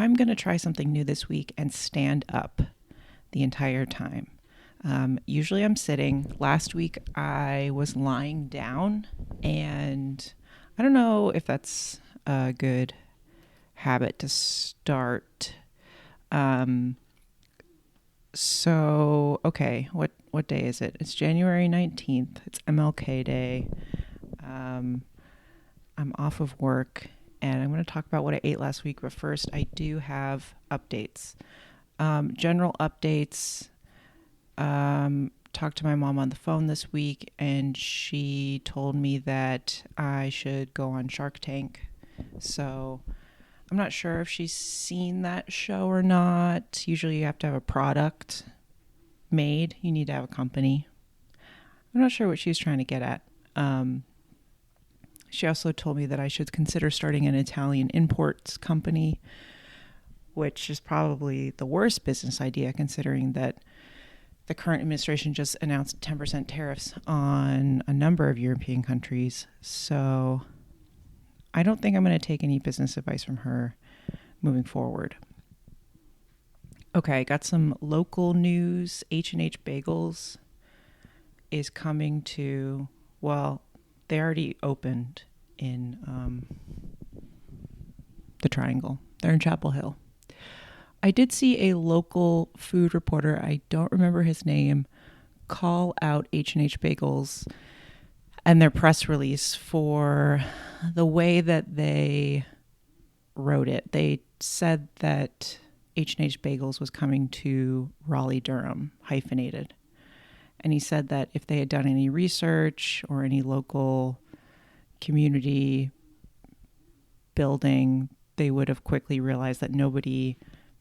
I'm going to try something new this week and stand up the entire time. Usually I'm sitting. Last week I was lying down, and I don't know if that's a good habit to start. Okay, what day is it? It's January 19th. It's MLK Day. I'm off of work, and I'm going to talk about what I ate last week. But first, I do have updates. General updates. Talked to my mom on the phone this week, and she told me that I should go on Shark Tank. So I'm not sure if she's seen that show or not. Usually you have to have a product made. You need to have a company. I'm not sure what she's trying to get at. She also told me that I should consider starting an Italian imports company, which is probably the worst business idea considering that the current administration just announced 10% tariffs on a number of European countries. So I don't think I'm going to take any business advice from her moving forward. Okay, got some local news. H&H Bagels is coming to, well, they already opened in the Triangle. They're in Chapel Hill. I did see a local food reporter, I don't remember his name, call out H&H Bagels and their press release for the way that they wrote it. They said that H&H Bagels was coming to Raleigh-Durham, hyphenated. And he said that if they had done any research or any local community building, they would have quickly realized that nobody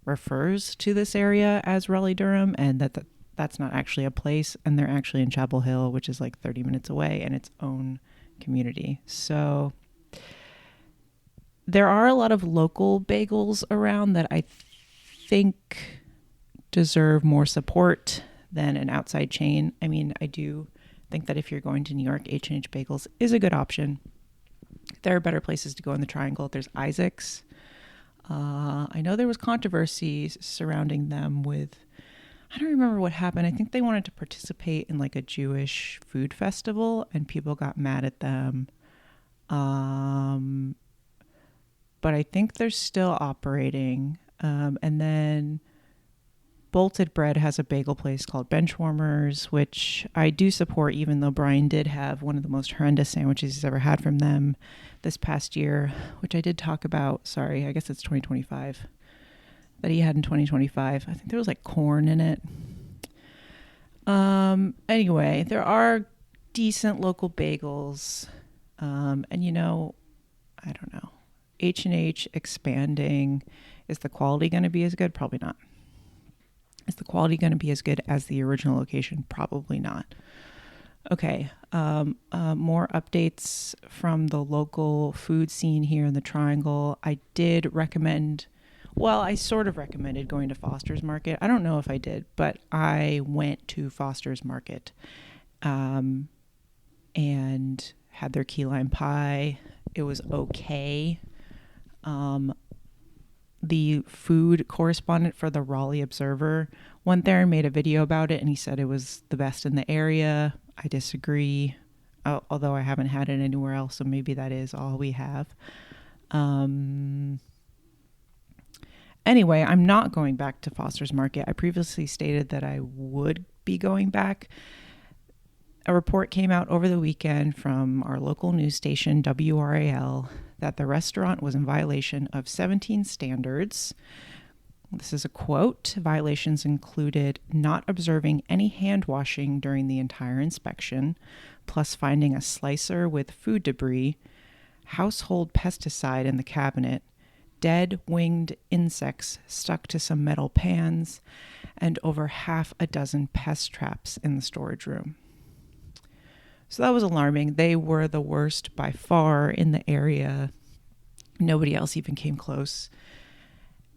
refers to this area as Raleigh-Durham, and that's not actually a place, and they're actually in Chapel Hill, which is like 30 minutes away, and its own community. So there are a lot of local bagels around that I think deserve more support than an outside chain. I mean, I do think that if you're going to New York, H&H Bagels is a good option. There are better places to go in the Triangle. There's Isaac's. I know there was controversy surrounding them with, I don't remember what happened. I think they wanted to participate in like a Jewish food festival and people got mad at them. But I think they're still operating. And then Bolted Bread has a bagel place called Benchwarmers, which I do support, even though Brian did have one of the most horrendous sandwiches he's ever had from them this past year, which I did talk about. Sorry, I guess it's 2025 that he had in 2025. I think there was like corn in it. Anyway, there are decent local bagels. And you know, I don't know. H&H expanding. Is the quality going to be as good? Probably not. Is the quality going to be as good as the original location? Probably not. Okay, more updates from the local food scene here in the Triangle. I did recommend, well, I sort of recommended going to Foster's Market. I don't know if I did, but I went to Foster's Market and had their key lime pie. It was okay. The food correspondent for the Raleigh Observer went there and made a video about it, and he said it was the best in the area. I disagree, although I haven't had it anywhere else, so maybe that is all we have. Anyway, I'm not going back to Foster's Market. I previously stated that I would be going back. A report came out over the weekend from our local news station, WRAL, that the restaurant was in violation of 17 standards. This is a quote. Violations included not observing any hand washing during the entire inspection, plus finding a slicer with food debris, household pesticide in the cabinet, dead winged insects stuck to some metal pans, and over half a dozen pest traps in the storage room. So that was alarming. They were the worst by far in the area. Nobody else even came close.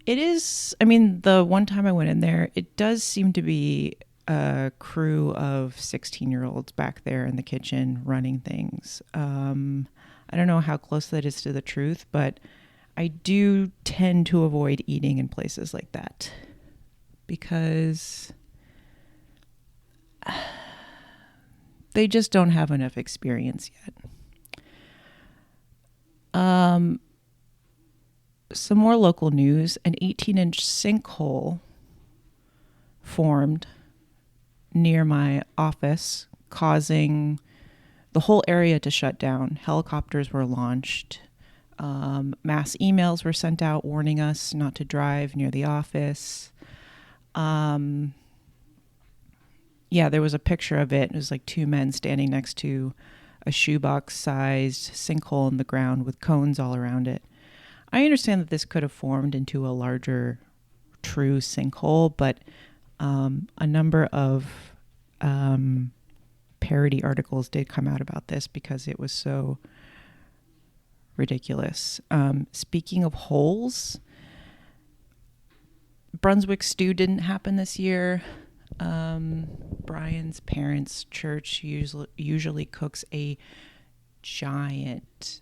It is, I mean, the one time I went in there, it does seem to be a crew of 16-year-olds back there in the kitchen running things. I don't know how close that is to the truth, but I do tend to avoid eating in places like that because they just don't have enough experience yet. Some more local news. An 18-inch sinkhole formed near my office, causing the whole area to shut down. Helicopters were launched. Mass emails were sent out warning us not to drive near the office. There was a picture of it. It was like two men standing next to a shoebox-sized sinkhole in the ground with cones all around it. I understand that this could have formed into a larger, true sinkhole, but a number of parody articles did come out about this because it was so ridiculous. Speaking of holes, Brunswick Stew didn't happen this year. Brian's parents' church usually cooks a giant,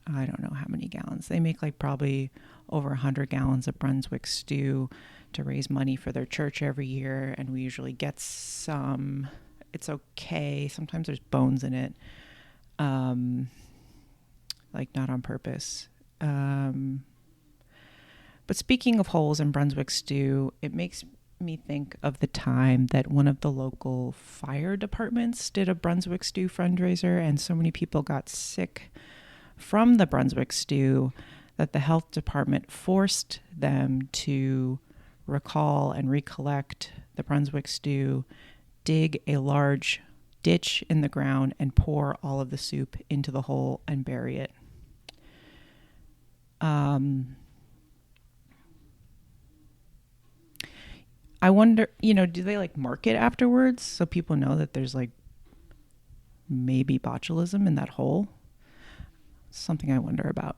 I don't know how many gallons. They make like probably over 100 gallons of Brunswick Stew to raise money for their church every year. And we usually get some. It's okay. Sometimes there's bones in it. Like not on purpose. But speaking of holes in Brunswick Stew, it makes me think of the time that one of the local fire departments did a Brunswick Stew fundraiser, and so many people got sick from the Brunswick Stew that the health department forced them to recall and recollect the Brunswick Stew, dig a large ditch in the ground, and pour all of the soup into the hole and bury it. I wonder, do they like mark it afterwards so people know that there's like maybe botulism in that hole? Something I wonder about.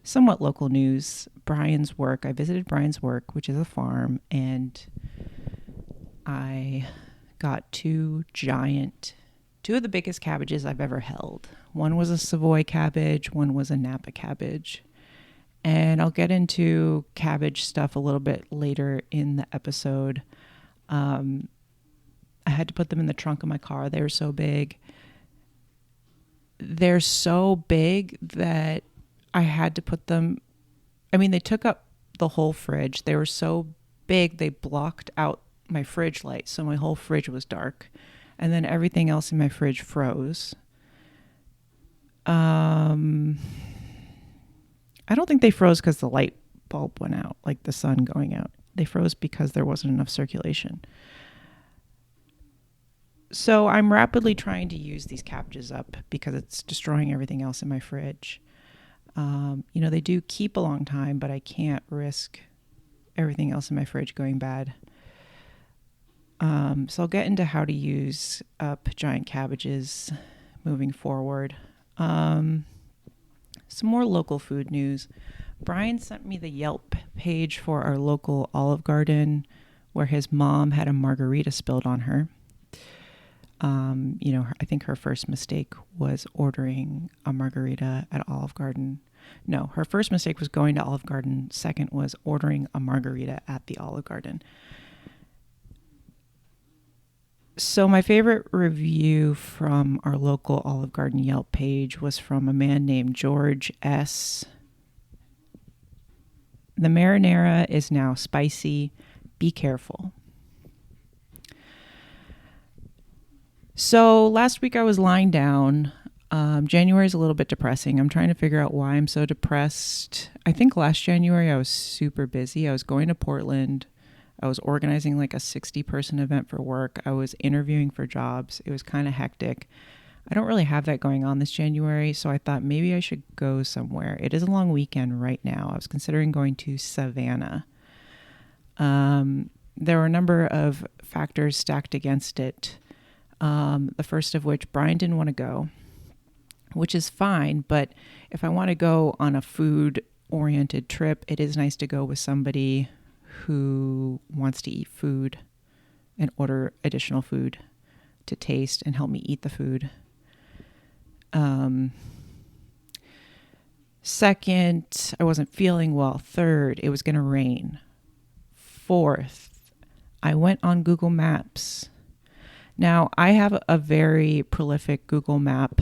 Somewhat local news. Brian's work. I visited Brian's work, which is a farm, and I got two of the biggest cabbages I've ever held. One was a Savoy cabbage, one was a Napa cabbage. And I'll get into cabbage stuff a little bit later in the episode. I had to put them in the trunk of my car. They were so big. They're so big that I had to put them, they took up the whole fridge. They were so big, they blocked out my fridge light. So my whole fridge was dark. And then everything else in my fridge froze. I don't think they froze because the light bulb went out, like the sun going out. They froze because there wasn't enough circulation. So I'm rapidly trying to use these cabbages up because it's destroying everything else in my fridge. They do keep a long time, but I can't risk everything else in my fridge going bad. So I'll get into how to use up giant cabbages moving forward. Some more local food news. Brian sent me the Yelp page for our local Olive Garden where his mom had a margarita spilled on her. I think her first mistake was ordering a margarita at Olive Garden. No, her first mistake was going to Olive Garden. Second was ordering a margarita at the Olive Garden. So my favorite review from our local Olive Garden Yelp page was from a man named George S. The marinara is now spicy. Be careful. So last week I was lying down. January is a little bit depressing. I'm trying to figure out why I'm so depressed. I think last January I was super busy. I was going to Portland. I was organizing like a 60-person event for work. I was interviewing for jobs. It was kind of hectic. I don't really have that going on this January, so I thought maybe I should go somewhere. It is a long weekend right now. I was considering going to Savannah. There were a number of factors stacked against it. The first of which, Brian didn't want to go, which is fine. But if I want to go on a food-oriented trip, it is nice to go with somebody who wants to eat food and order additional food to taste and help me eat the food. Second, I wasn't feeling well. Third, it was going to rain. Fourth, I went on Google Maps. Now, I have a very prolific Google Map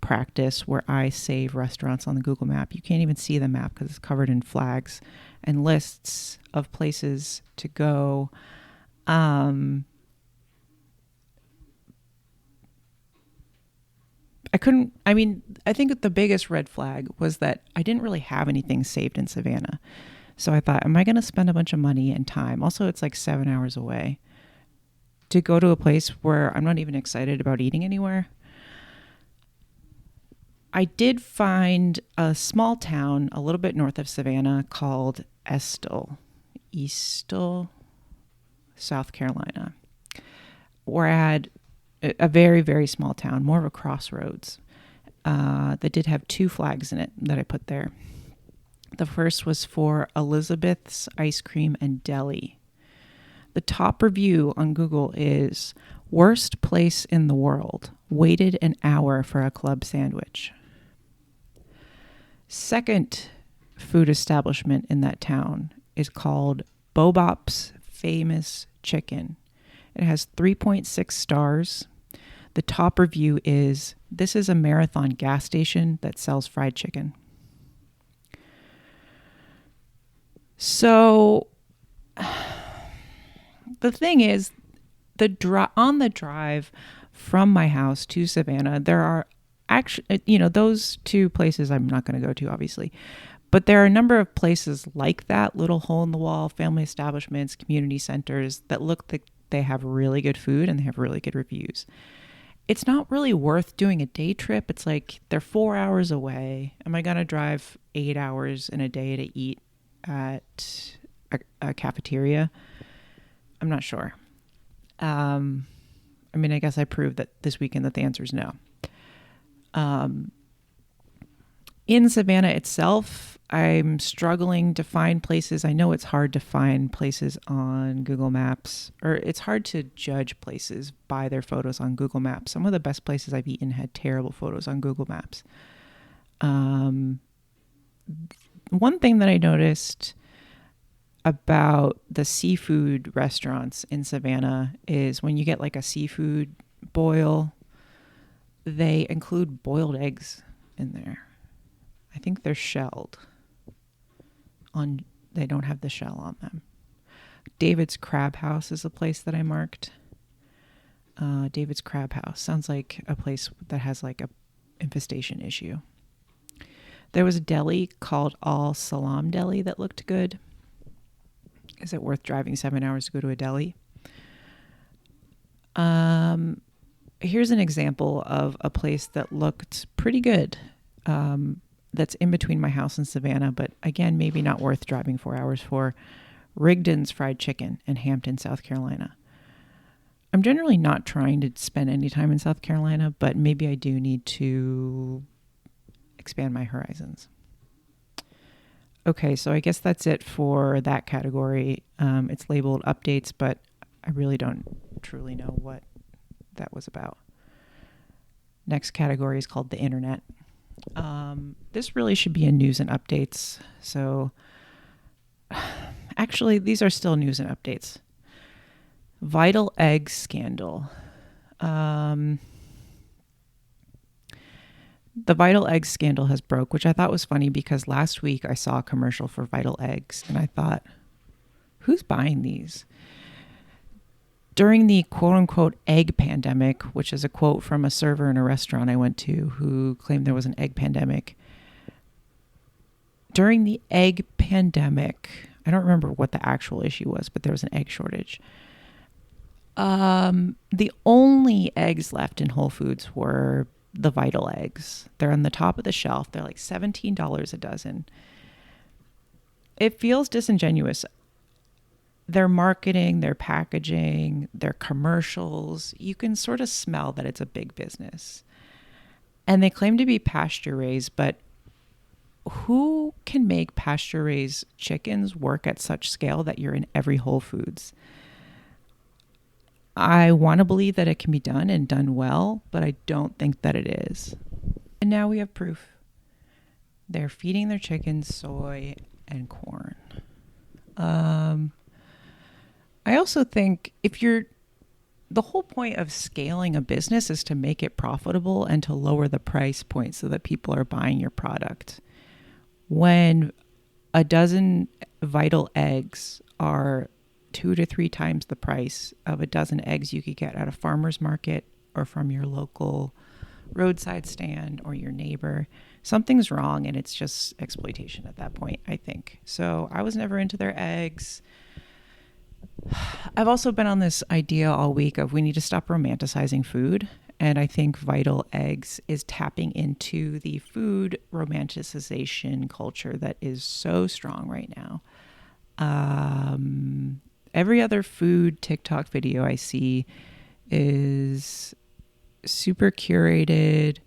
practice where I save restaurants on the Google Map. You can't even see the map because it's covered in flags and lists of places to go. I think the biggest red flag was that I didn't really have anything saved in Savannah. So I thought, am I going to spend a bunch of money and time? Also, it's like 7 hours away to go to a place where I'm not even excited about eating anywhere. I did find a small town a little bit north of Savannah called Eastal, South Carolina, where I had a very, very small town, more of a crossroads, that did have 2 flags in it that I put there. The first was for Elizabeth's Ice Cream and Deli. The top review on Google is worst place in the world. Waited an hour for a club sandwich. Second food establishment in that town is called Bobop's Famous Chicken. It has 3.6 stars. The top review is, this is a marathon gas station that sells fried chicken. So the thing is, on the drive from my house to Savannah, there are actually, those 2 places I'm not going to go to, obviously. But there are a number of places like that, little hole-in-the-wall family establishments, community centers, that look like they have really good food and they have really good reviews. It's not really worth doing a day trip. It's like they're 4 hours away. Am I going to drive 8 hours in a day to eat at a cafeteria? I'm not sure. I guess I proved that this weekend that the answer is no. In Savannah itself, I'm struggling to find places. I know it's hard to find places on Google Maps, or it's hard to judge places by their photos on Google Maps. Some of the best places I've eaten had terrible photos on Google Maps. One thing that I noticed about the seafood restaurants in Savannah is when you get like a seafood boil, they include boiled eggs in there. I think they're shelled. They don't have the shell on them. David's Crab House is a place that I marked. David's Crab House sounds like a place that has like a infestation issue. There was a deli called Al Salam Deli that looked good. Is it worth driving 7 hours to go to a deli? Here's an example of a place that looked pretty good. That's in between my house and Savannah, but again, maybe not worth driving 4 hours for. Rigdon's Fried Chicken in Hampton, South Carolina. I'm generally not trying to spend any time in South Carolina, but maybe I do need to expand my horizons. Okay, so I guess that's it for that category. It's labeled updates, but I really don't truly know what that was about. Next category is called the internet. This really should be in news and updates. So actually, these are still news and updates. Vital egg scandal. The Vital Eggs scandal has broke, which I thought was funny because last week I saw a commercial for Vital Eggs and I thought, who's buying these? During the quote-unquote egg pandemic, which is a quote from a server in a restaurant I went to who claimed there was an egg pandemic. During the egg pandemic, I don't remember what the actual issue was, but there was an egg shortage. The only eggs left in Whole Foods were the Vital Eggs. They're on the top of the shelf. They're like $17 a dozen. It feels disingenuous. Their marketing, their packaging, their commercials, you can sort of smell that it's a big business. And they claim to be pasture raised, but who can make pasture raised chickens work at such scale that you're in every Whole Foods? I want to believe that it can be done and done well, but I don't think that it is. And now we have proof. They're feeding their chickens soy and corn. I also think the whole point of scaling a business is to make it profitable and to lower the price point so that people are buying your product. When a dozen Vital eggs are 2 to 3 times the price of a dozen eggs you could get at a farmer's market or from your local roadside stand or your neighbor, something's wrong, and it's just exploitation at that point, I think. So I was never into their eggs. I've also been on this idea all week of we need to stop romanticizing food. And I think Vital Eggs is tapping into the food romanticization culture that is so strong right now. Every other food TikTok video I see is super curated,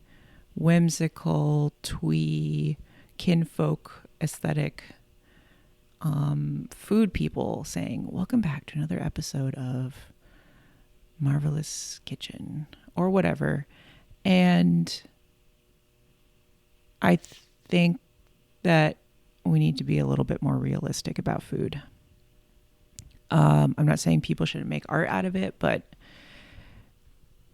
whimsical, twee, kinfolk aesthetic food people saying, welcome back to another episode of Marvelous Kitchen or whatever. And I think that we need to be a little bit more realistic about food. I'm not saying people shouldn't make art out of it, but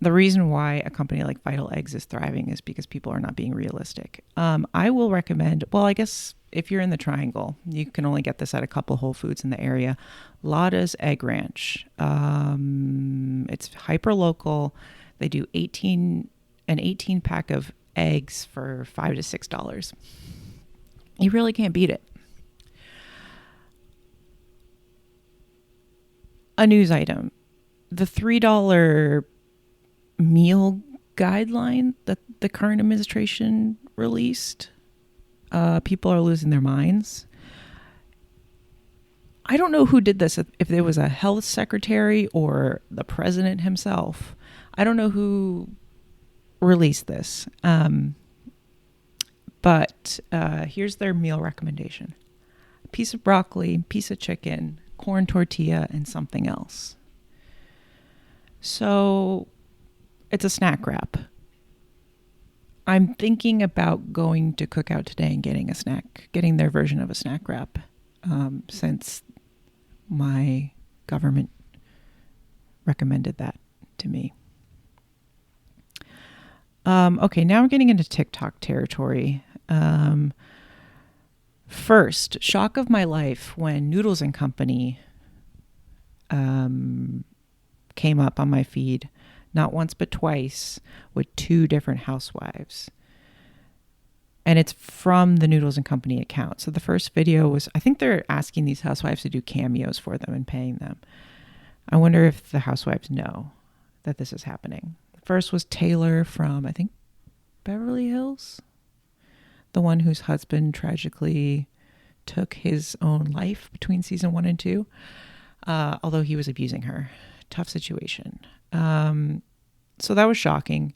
the reason why a company like Vital Eggs is thriving is because people are not being realistic. I will recommend, well, I guess if you're in the Triangle, you can only get this at a couple Whole Foods in the area. Lada's Egg Ranch. It's hyper local. They do an 18 pack of eggs for $5 to $6. You really can't beat it. A news item. The $3 meal guideline that the current administration released. People are losing their minds. I don't know who did this, if it was a health secretary or the president himself. I don't know who released this. But here's their meal recommendation. A piece of broccoli, piece of chicken, corn tortilla, and something else. So it's a snack wrap. I'm thinking about going to Cookout today and getting their version of a snack wrap, since my government recommended that to me. Okay, now we're getting into TikTok territory. First, shock of my life when Noodles and Company came up on my feed, not once but twice, with 2 different housewives. And it's from the Noodles and Company account. So the first video was, I think they're asking these housewives to do cameos for them and paying them. I wonder if the housewives know that this is happening. The first was Taylor from, I think, Beverly Hills. The one whose husband tragically took his own life between season 1 and 2. Although he was abusing her. Tough situation. So that was shocking.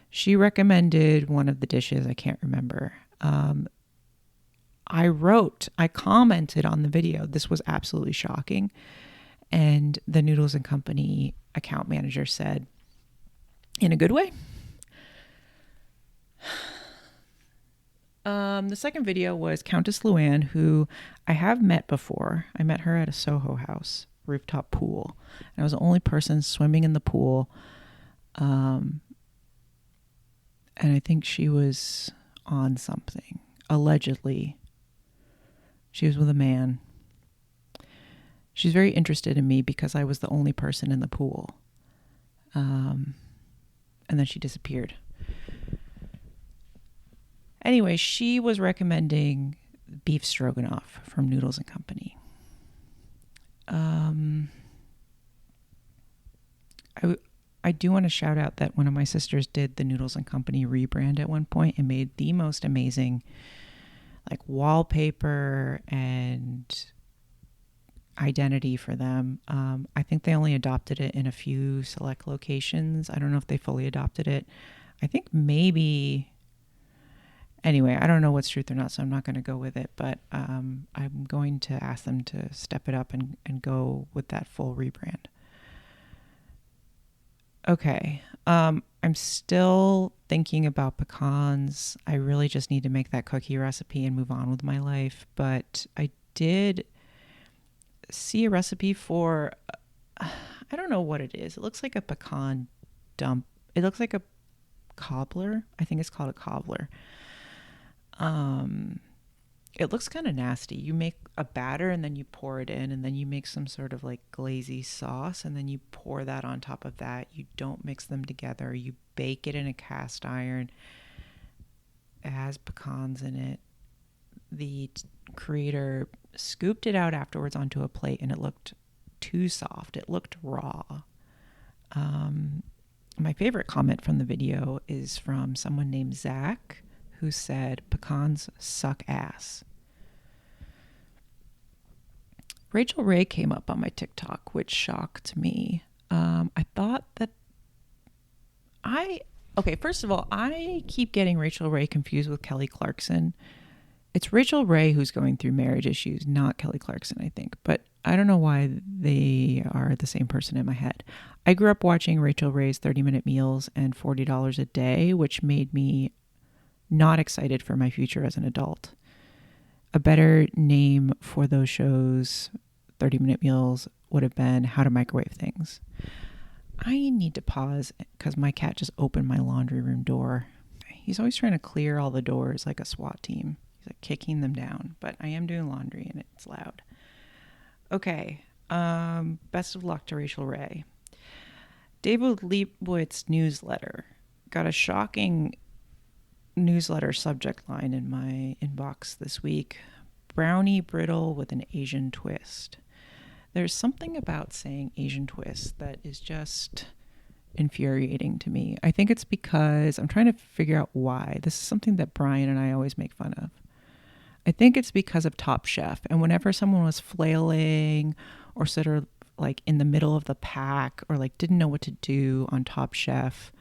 She recommended one of the dishes. I can't remember. I commented on the video. This was absolutely shocking. And the Noodles and Company account manager said, in a good way. The second video was Countess Luann, who I have met before. I met her at a Soho House rooftop pool. And I was the only person swimming in the pool. And I think she was on something. Allegedly. She was with a man. She's very interested in me because I was the only person in the pool. And then she disappeared. Anyway, she was recommending beef stroganoff from Noodles and Company. I do want to shout out that one of my sisters did the Noodles and Company rebrand at one point and made the most amazing wallpaper and identity for them. I think they only adopted it in a few select locations. I don't know if they fully adopted it. I think maybe... Anyway, I don't know what's truth or not, so I'm not going to go with it. But I'm going to ask them to step it up and go with that full rebrand. Okay. I'm still thinking about pecans. I really just need to make that cookie recipe and move on with my life. But I did see a recipe for, I don't know what it is. It looks like a pecan dump. It looks like a cobbler. I think it's called a cobbler. Um, it looks kind of nasty. You make a batter and then you pour it in, and then you make some sort of like glazy sauce, and then you pour that on top of that. You don't mix them together. You bake it in a cast iron. It has pecans in it. The creator scooped it out afterwards onto a plate, and it looked too soft. It looked raw. My favorite comment from the video is from someone named Zach, who said, "Pecans suck ass." Rachel Ray came up on my TikTok, which shocked me. I thought that okay, first of all, I keep getting Rachel Ray confused with Kelly Clarkson. It's Rachel Ray who's going through marriage issues, not Kelly Clarkson, I think. But I don't know why they are the same person in my head. I grew up watching Rachel Ray's 30-minute meals and $40 a day, which made me not excited for my future as an adult. A better name for those shows, 30-minute meals, would have been How to Microwave Things. I need to pause because my cat just opened my laundry room door. He's always trying to clear all the doors like a SWAT team. He's like kicking them down, but I am doing laundry and it's loud. Okay. Best of luck to Rachel Ray. David Leibowitz newsletter got a shocking newsletter subject line in my inbox this week. Brownie brittle with an Asian twist. There's something about saying Asian twist that is just infuriating to me. I think it's because I'm trying to figure out why. This is something that Brian and I always make fun of. I think it's because of Top Chef. And whenever someone was flailing or sort of like in the middle of the pack or like didn't know what to do on Top Chef,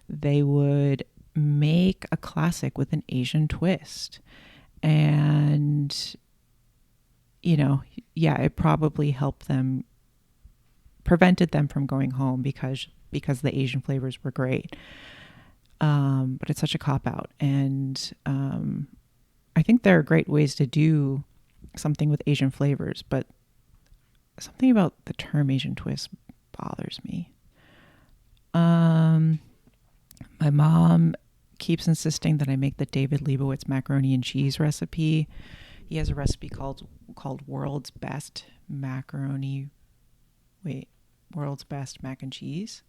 they would make a classic with an Asian twist. And, you know, yeah, it probably helped them, prevented them from going home because the Asian flavors were great. But it's such a cop-out. And I think there are great ways to do something with Asian flavors, but something about the term Asian twist bothers me. My mom keeps insisting that I make the David Leibowitz macaroni and cheese recipe. He has a recipe called World's Best Macaroni. World's Best Mac and Cheese.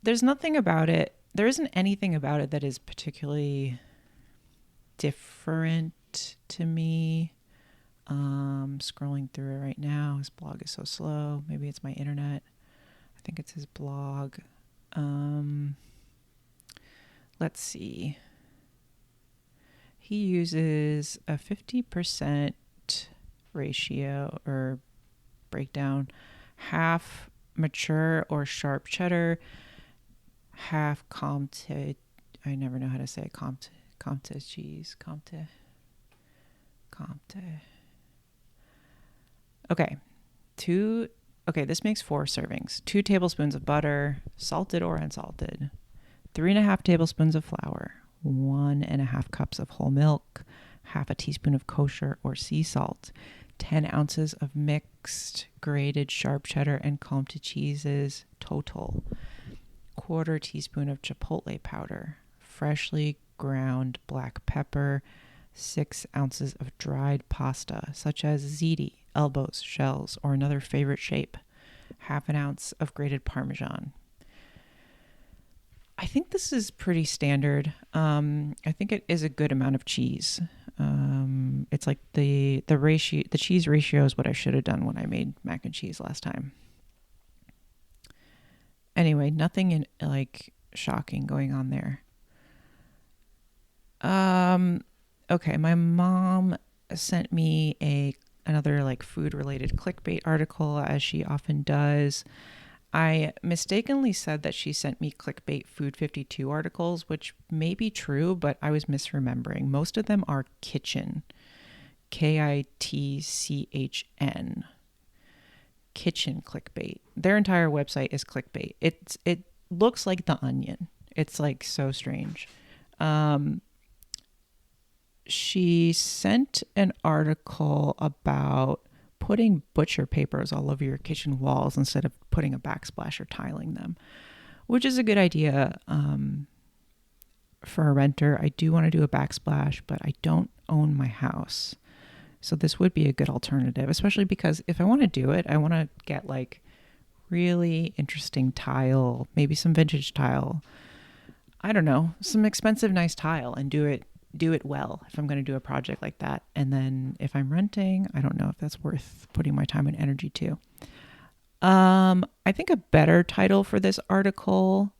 There's nothing about it. There isn't anything about it that is particularly different to me. Scrolling through it right now. His blog is so slow. Maybe it's my internet. I think it's his blog. Let's see. He uses a 50% ratio or breakdown, half mature or sharp cheddar, half Comte. I never know how to say it. Comte cheese. Comte. Okay. This makes 4 servings. 2 tablespoons of butter, salted or unsalted. 3.5 tablespoons of flour. 1.5 cups of whole milk. Half a teaspoon of kosher or sea salt. 10 ounces of mixed grated sharp cheddar and Comte cheeses total. 1/4 teaspoon of chipotle powder. Freshly ground black pepper. 6 ounces of dried pasta, such as ziti, elbows, shells, or another favorite shape. 1/2 ounce of grated Parmesan. I think this is pretty standard. I think it is a good amount of cheese. It's like the cheese ratio is what I should have done when I made mac and cheese last time. Anyway, nothing shocking going on there. Okay, my mom sent me another food related clickbait article, as she often does. I mistakenly said that she sent me clickbait Food 52 articles, which may be true, but I was misremembering. Most of them are kitchen, Kitchn, kitchen clickbait. Their entire website is clickbait. It looks like The Onion. It's like so strange. She sent an article about putting butcher papers all over your kitchen walls instead of putting a backsplash or tiling them, which is a good idea for a renter. I do want to do a backsplash, but I don't own my house. So this would be a good alternative, especially because if I want to do it, I want to get like really interesting tile, maybe some vintage tile. I don't know, some expensive, nice tile, and do it well if I'm going to do a project like that. And then if I'm renting, I don't know if that's worth putting my time and energy to. I think a better title for this article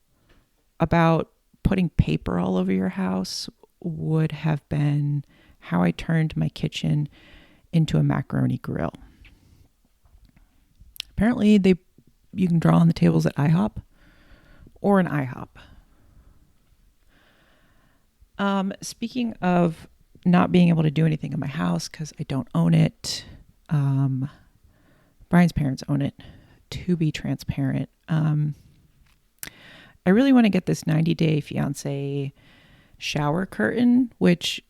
about putting paper all over your house would have been how I turned my kitchen into a macaroni grill. Apparently you can draw on the tables at IHOP or an IHOP. Speaking of not being able to do anything in my house because I don't own it, Brian's parents own it, to be transparent. I really want to get this 90-day fiance shower curtain, which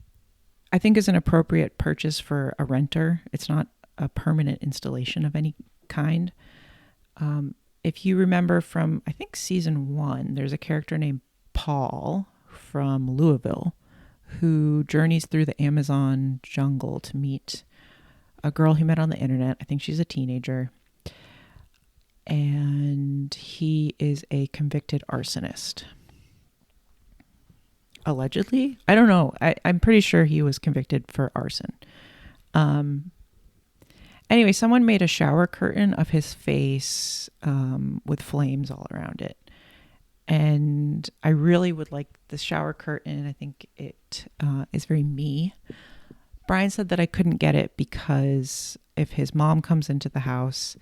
I think is an appropriate purchase for a renter. It's not a permanent installation of any kind. If you remember from, I think, season 1, there's a character named Paul from Louisville who journeys through the Amazon jungle to meet a girl he met on the internet. I think she's a teenager. And he is a convicted arsonist. Allegedly. I don't know. I'm pretty sure he was convicted for arson. Anyway, someone made a shower curtain of his face with flames all around it. And I really would like the shower curtain. I think it is very me. Brian said that I couldn't get it because if his mom comes into the house,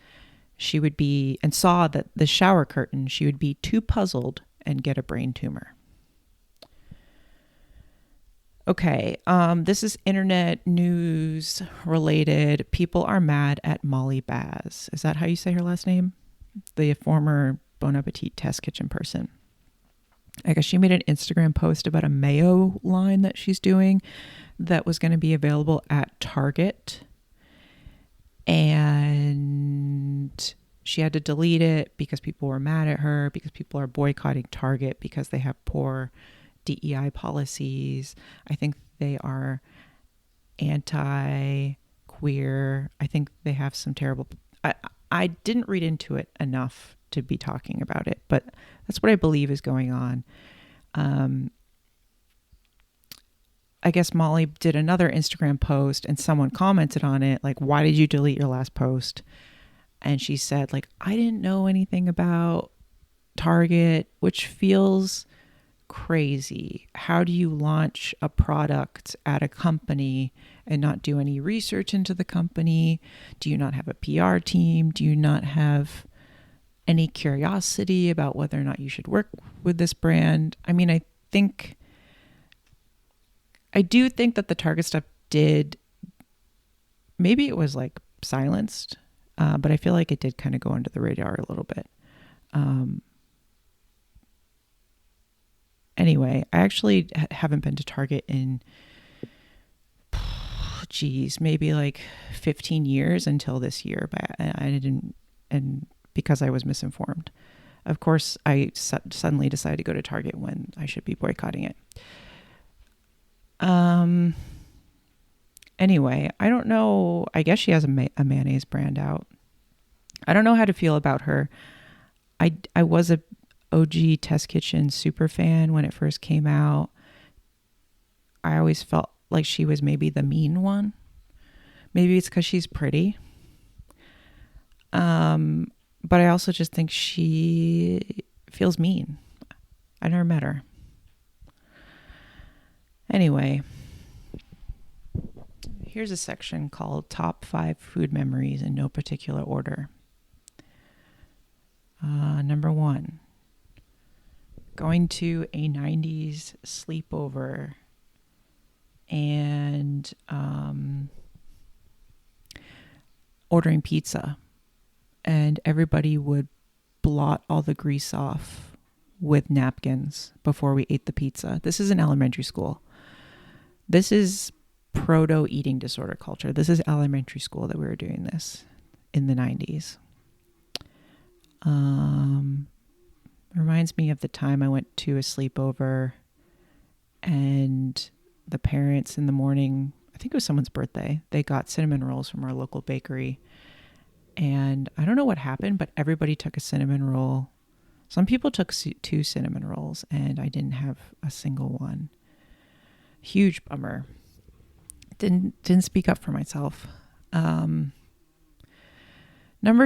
she would be, and saw that the shower curtain, she would be too puzzled and get a brain tumor. Okay, this is internet news related. People are mad at Molly Baz. Is that how you say her last name? The former Bon Appetit test kitchen person. I guess she made an Instagram post about a mayo line that she's doing that was going to be available at Target. And she had to delete it because people were mad at her, because people are boycotting Target because they have poor DEI policies. I think they are anti-queer. I think they have some terrible... I didn't read into it enough to be talking about it, but that's what I believe is going on. I guess Molly did another Instagram post and someone commented on it, like, why did you delete your last post? And she said, like, I didn't know anything about Target, which feels crazy. How do you launch a product at a company and not do any research into the company? Do you not have a PR team? Do you not have any curiosity about whether or not you should work with this brand? I mean, I do think that the Target stuff maybe it was like silenced, but I feel like it did kind of go under the radar a little bit. Anyway, I actually haven't been to Target in, maybe like 15 years until this year, but I didn't, and because I was misinformed. Of course, I suddenly decided to go to Target when I should be boycotting it. Anyway, I don't know. I guess she has a mayonnaise brand out. I don't know how to feel about her. I was a OG Test Kitchen super fan when it first came out. I always felt like she was maybe the mean one. Maybe it's because she's pretty. But I also just think she feels mean. I never met her. Anyway, here's a section called Top 5 Food Memories in no particular order. Number 1, going to a 90s sleepover and ordering pizza and everybody would blot all the grease off with napkins before we ate the pizza. This is an elementary school. This is proto eating disorder culture. This is elementary school that we were doing this in the 90s. Reminds me of the time I went to a sleepover and the parents in the morning, I think it was someone's birthday, they got cinnamon rolls from our local bakery. And I don't know what happened, but everybody took a cinnamon roll. Some people took 2 cinnamon rolls and I didn't have a single one. Huge bummer. Didn't speak up for myself. Number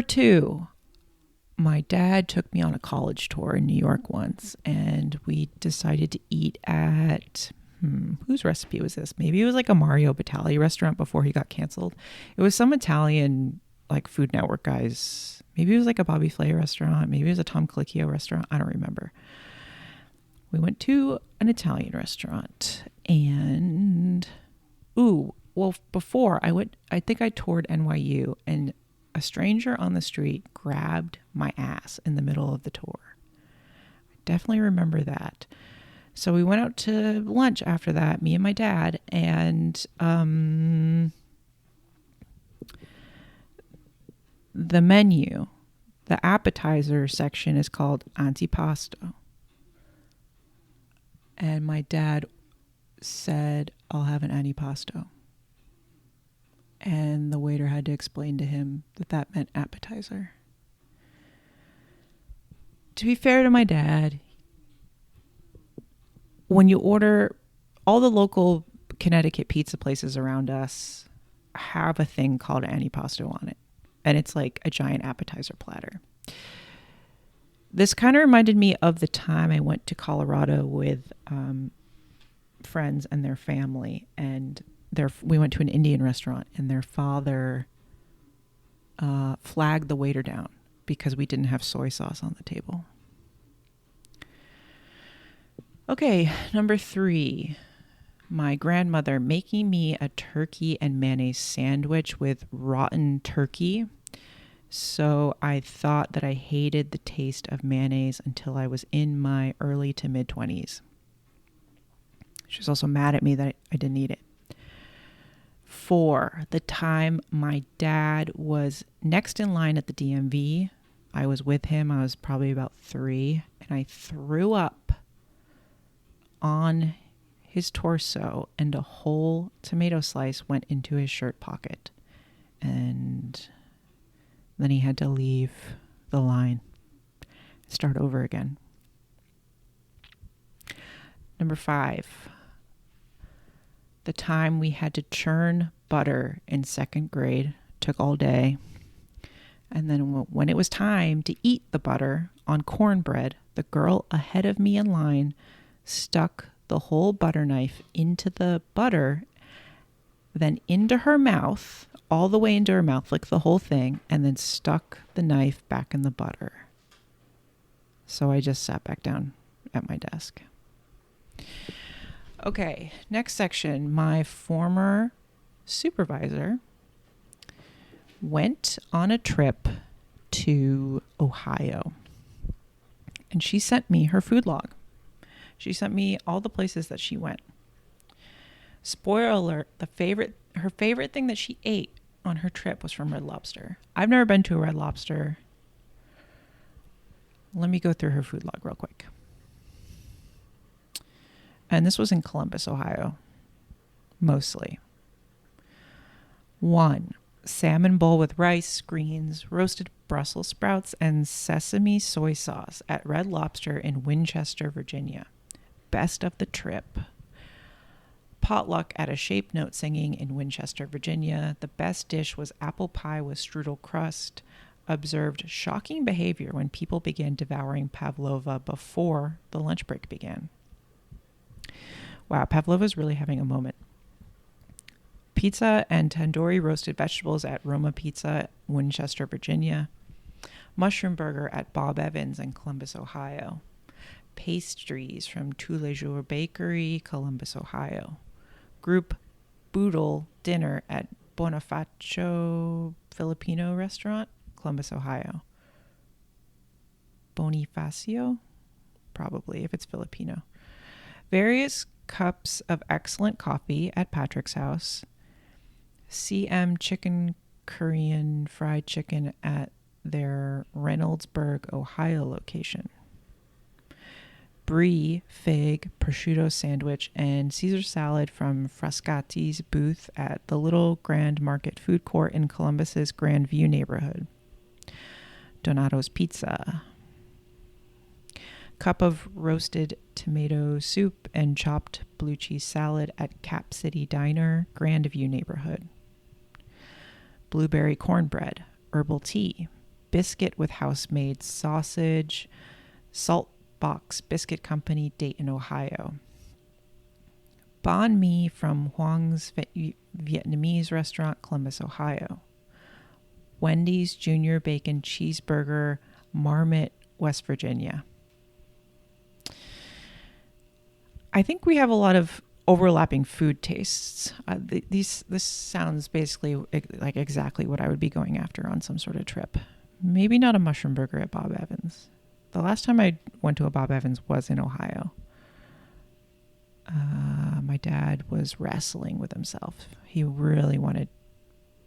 2, my dad took me on a college tour in New York once, and we decided to eat at, whose recipe was this? Maybe it was like a Mario Batali restaurant before he got canceled. It was some Italian, like Food Network guys. Maybe it was like a Bobby Flay restaurant. Maybe it was a Tom Colicchio restaurant. I don't remember. We went to an Italian restaurant, and before I went, I think I toured NYU, and a stranger on the street grabbed my ass in the middle of the tour. I definitely remember that. So we went out to lunch after that, me and my dad, and the menu, the appetizer section is called antipasto. And my dad said, "I'll have an antipasto." And the waiter had to explain to him that that meant appetizer. To be fair to my dad, when you order, all the local Connecticut pizza places around us have a thing called antipasto on it. And it's like a giant appetizer platter. This kind of reminded me of the time I went to Colorado with friends and their family, and we went to an Indian restaurant, and their father flagged the waiter down because we didn't have soy sauce on the table. Okay, number 3, my grandmother making me a turkey and mayonnaise sandwich with rotten turkey. So I thought that I hated the taste of mayonnaise until I was in my early to mid 20s. She was also mad at me that I didn't eat it. 4, the time my dad was next in line at the DMV. I was with him. I was probably about 3, and I threw up on his torso, and a whole tomato slice went into his shirt pocket. And then he had to leave the line, start over again. Number 5, the time we had to churn butter in 2nd grade. Took all day. And then when it was time to eat the butter on cornbread, the girl ahead of me in line stuck the whole butter knife into the butter, then into her mouth, all the way into her mouth, like the whole thing, and then stuck the knife back in the butter. So I just sat back down at my desk. Okay, next section. My former supervisor went on a trip to Ohio, and she sent me her food log. She sent me all the places that she went. Spoiler alert, her favorite thing that she ate on her trip was from Red Lobster. I've never been to a Red Lobster. Let me go through her food log real quick. And this was in Columbus, Ohio, mostly. 1, salmon bowl with rice, greens, roasted Brussels sprouts, and sesame soy sauce at Red Lobster in Winchester, Virginia. Best of the trip. Potluck at a Shape Note singing in Winchester, Virginia. The best dish was apple pie with strudel crust. Observed shocking behavior when people began devouring pavlova before the lunch break began. Wow, pavlova's really having a moment. Pizza and tandoori roasted vegetables at Roma Pizza, Winchester, Virginia. Mushroom burger at Bob Evans in Columbus, Ohio. Pastries from Tous les Jours Bakery, Columbus, Ohio. Group boodle dinner at Bonifacio Filipino restaurant, Columbus, Ohio. Bonifacio? Probably, if it's Filipino. Various cups of excellent coffee at Patrick's house. CM Chicken Korean Fried Chicken at their Reynoldsburg, Ohio location. Brie, fig, prosciutto sandwich, and Caesar salad from Frascati's booth at the Little Grand Market food court in Columbus's Grand View neighborhood. Donato's Pizza. Cup of roasted tomato soup and chopped blue cheese salad at Cap City Diner, Grand View neighborhood. Blueberry cornbread, herbal tea, biscuit with house-made sausage, Salt Box Biscuit Company, Dayton, Ohio. Banh mi from Huang's Vietnamese restaurant, Columbus, Ohio. Wendy's Junior Bacon Cheeseburger, Marmot, West Virginia. I think we have a lot of overlapping food tastes. This sounds basically like exactly what I would be going after on some sort of trip. Maybe not a mushroom burger at Bob Evans. The last time I went to a Bob Evans was in Ohio. My dad was wrestling with himself. He really wanted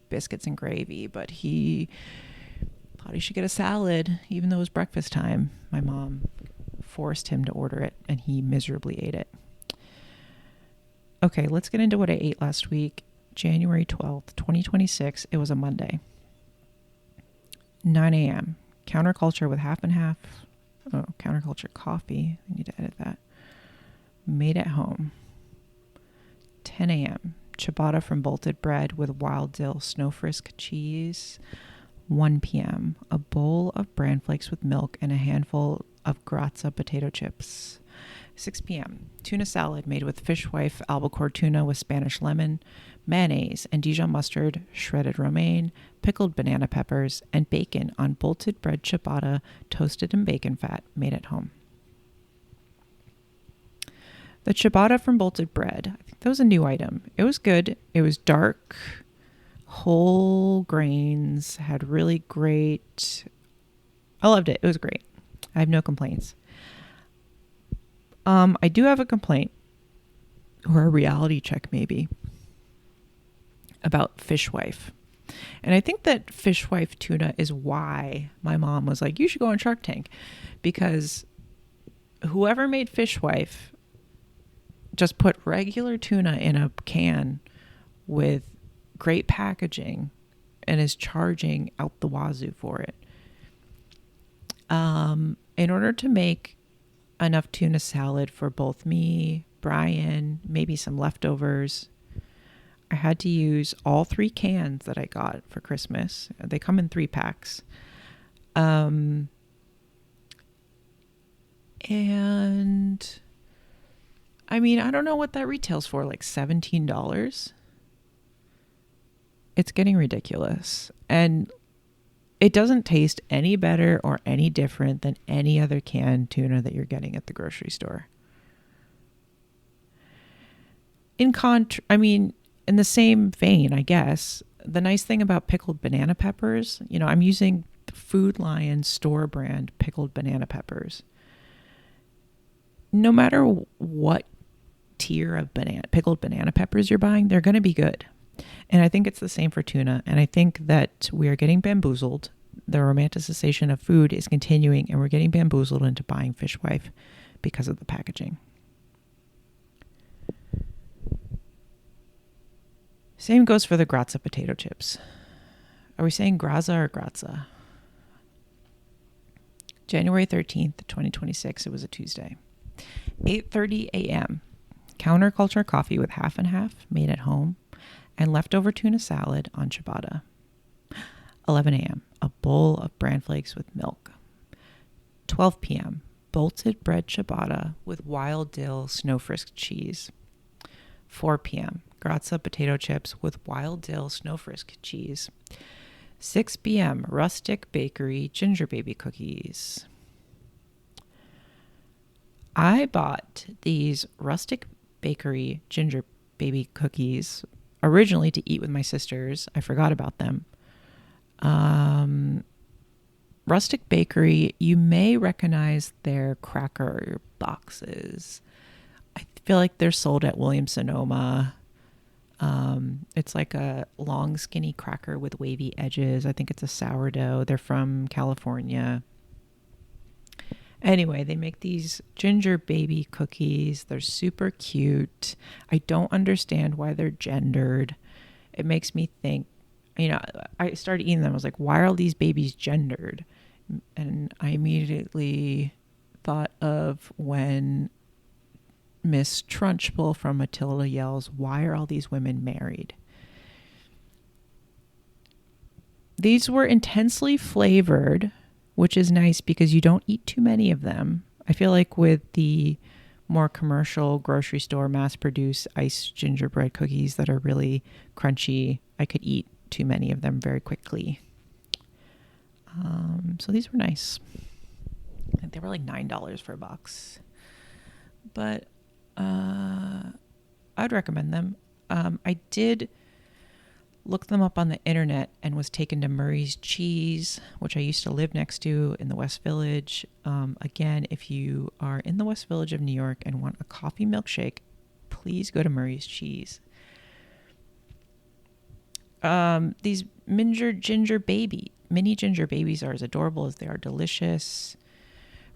biscuits and gravy, but he thought he should get a salad, even though it was breakfast time. My mom forced him to order it, and he miserably ate it. Okay, let's get into what I ate last week. January 12th, 2026. It was a Monday. 9 a.m. Counterculture with half and half. Oh, counterculture coffee. I need to edit that. Made at home. 10 a.m. Ciabatta from Bolted Bread with wild dill snowfrisk cheese. 1 p.m. A bowl of bran flakes with milk and a handful of grazza potato chips. 6 p.m. Tuna salad made with fishwife albacore tuna with Spanish lemon, mayonnaise and Dijon mustard, shredded romaine, pickled banana peppers, and bacon on bolted bread ciabatta toasted in bacon fat made at home. The ciabatta from Bolted Bread, I think that was a new item. It was good. It was dark, whole grains, had really great... I loved it. It was great. I have no complaints. I do have a complaint, or a reality check maybe, about fishwife. And I think that fishwife tuna is why my mom was like, you should go on Shark Tank. Because whoever made fishwife just put regular tuna in a can with great packaging and is charging out the wazoo for it. In order to make enough tuna salad for both me, Brian, maybe some leftovers, I had to use all 3 cans that I got for Christmas. They come in 3 packs. And I mean, I don't know what that retails for, like $17. It's getting ridiculous. And it doesn't taste any better or any different than any other canned tuna that you're getting at the grocery store. In the same vein, I guess, the nice thing about pickled banana peppers, I'm using the Food Lion store brand pickled banana peppers. No matter what tier of pickled banana peppers you're buying, they're going to be good. And I think it's the same for tuna. And I think that we are getting bamboozled. The romanticization of food is continuing, and we're getting bamboozled into buying fishwife because of the packaging. Same goes for the grazza potato chips. Are we saying grazza or grazza? January 13th, 2026. It was a Tuesday. 8:30 a.m. Counterculture coffee with half and half made at home and leftover tuna salad on ciabatta. 11 a.m. A bowl of bran flakes with milk. 12 p.m. Bolted bread ciabatta with wild dill snowfrisk cheese. 4 p.m. Grazza potato chips with wild dill snowfrisk cheese. 6 p.m. Rustic Bakery ginger baby cookies. I bought these Rustic Bakery ginger baby cookies originally to eat with my sisters. I forgot about them. Rustic Bakery, you may recognize their cracker boxes. I feel like they're sold at Williams-Sonoma. It's like a long, skinny cracker with wavy edges. I think it's a sourdough. They're from California. Anyway, they make these ginger baby cookies. They're super cute. I don't understand why they're gendered. It makes me think, I started eating them. I was like, why are all these babies gendered? And I immediately thought of when Miss Trunchbull from Matilda yells, why are all these women married? These were intensely flavored, which is nice because you don't eat too many of them. I feel like with the more commercial grocery store mass-produced iced gingerbread cookies that are really crunchy, I could eat too many of them very quickly. So these were nice. I think they were like $9 for a box. But I'd recommend them. I did look them up on the internet and was taken to Murray's Cheese, which I used to live next to in the West Village. Again, if you are in the West Village of New York and want a coffee milkshake, please go to Murray's Cheese. These mini ginger babies are as adorable as they are delicious.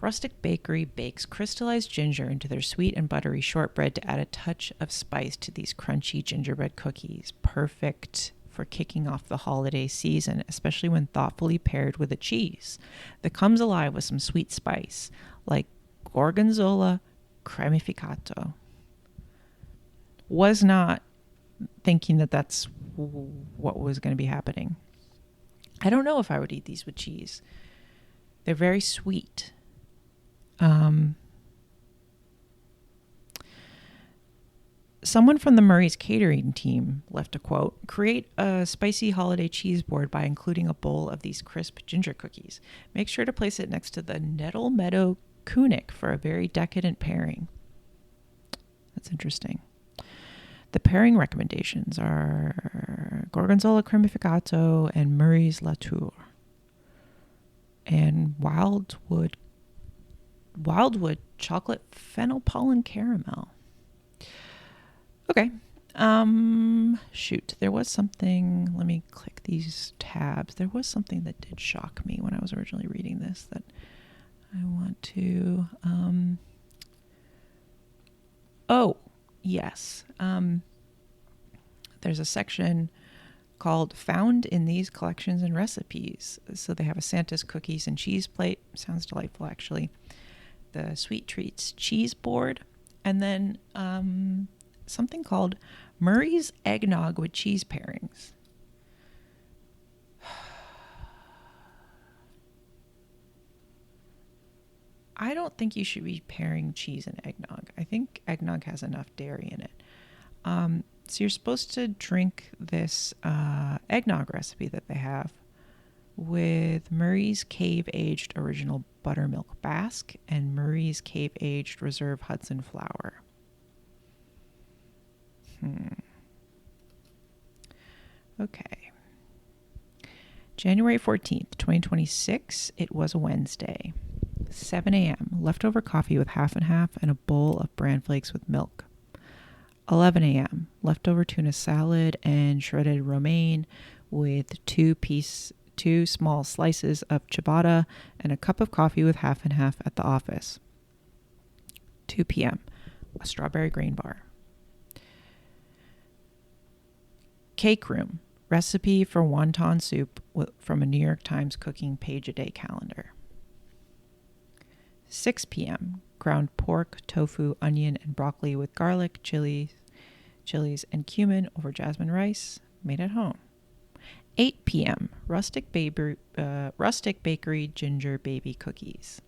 Rustic Bakery bakes crystallized ginger into their sweet and buttery shortbread to add a touch of spice to these crunchy gingerbread cookies. Perfect for kicking off the holiday season, especially when thoughtfully paired with a cheese that comes alive with some sweet spice, like Gorgonzola cremificato. Was not thinking that that's what was going to be happening. I don't know if I would eat these with cheese. They're very sweet. Someone from the Murray's catering team left a quote: create a spicy holiday cheese board by including a bowl of these crisp ginger cookies. Make sure to place it next to the Nettle Meadow Kunik for a very decadent pairing. That's interesting. The pairing recommendations are Gorgonzola cremificato and Murray's Latour. And Wildwood chocolate fennel pollen caramel. Okay. Shoot. There was something. Let me click these tabs. There was something that did shock me when I was originally reading this that I want to. Oh, yes. There's a section called Found in These Collections and Recipes. So they have a Santa's cookies and cheese plate. Sounds delightful, actually. The Sweet Treats cheese board. And then something called Murray's Eggnog with Cheese Pairings. I don't think you should be pairing cheese and eggnog. I think eggnog has enough dairy in it. So you're supposed to drink this eggnog recipe that they have with Murray's Cave-Aged Original Buttermilk Basque and Murray's Cave-Aged Reserve Hudson Flour. Okay. January 14th, 2026. It was a Wednesday. 7 a.m. Leftover coffee with half and half and a bowl of bran flakes with milk. 11 a.m. Leftover tuna salad and shredded romaine with two small slices of ciabatta and a cup of coffee with half and half at the office. 2 p.m. A strawberry grain bar. Cake room. Recipe for wonton soup from a New York Times cooking page-a-day calendar. 6 p.m. Ground pork, tofu, onion, and broccoli with garlic, chilies, and cumin over jasmine rice, made at home. 8 p.m. Rustic Bakery ginger baby cookies.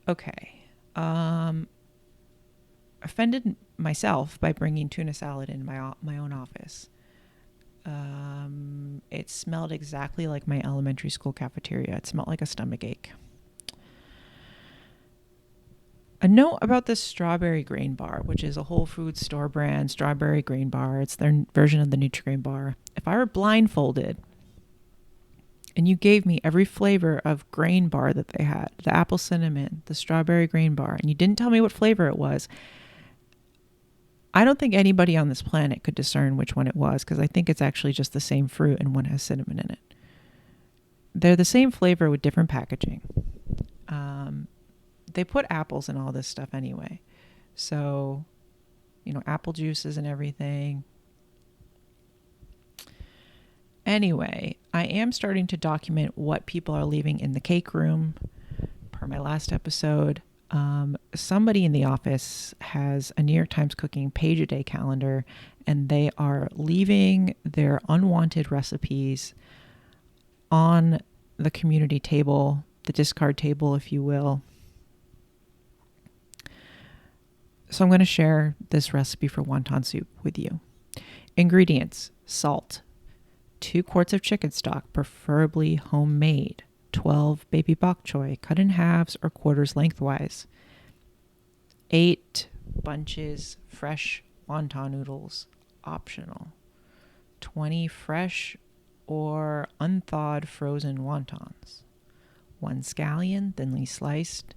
Okay. Offended myself by bringing tuna salad in my own office. It smelled exactly like my elementary school cafeteria. It smelled like a stomachache. A note about this strawberry grain bar, which is a Whole Foods store brand strawberry grain bar. It's their version of the Nutri-Grain bar. If I were blindfolded And you gave me every flavor of grain bar that they had, the apple cinnamon, the strawberry grain bar, and you didn't tell me what flavor it was. I don't think anybody on this planet could discern which one it was, because I think it's actually just the same fruit and one has cinnamon in it. They're the same flavor with different packaging. They put apples in all this stuff anyway. So, apple juices and everything. Anyway, I am starting to document what people are leaving in the cake room per my last episode. Somebody in the office has a New York Times cooking page-a-day calendar, and they are leaving their unwanted recipes on the community table, the discard table, if you will. So I'm going to share this recipe for wonton soup with you. Ingredients: salt, 2 quarts of chicken stock, preferably homemade, 12 baby bok choy cut in halves or quarters lengthwise, 8 bunches fresh wonton noodles, optional, 20 fresh or unthawed frozen wontons, 1 scallion thinly sliced,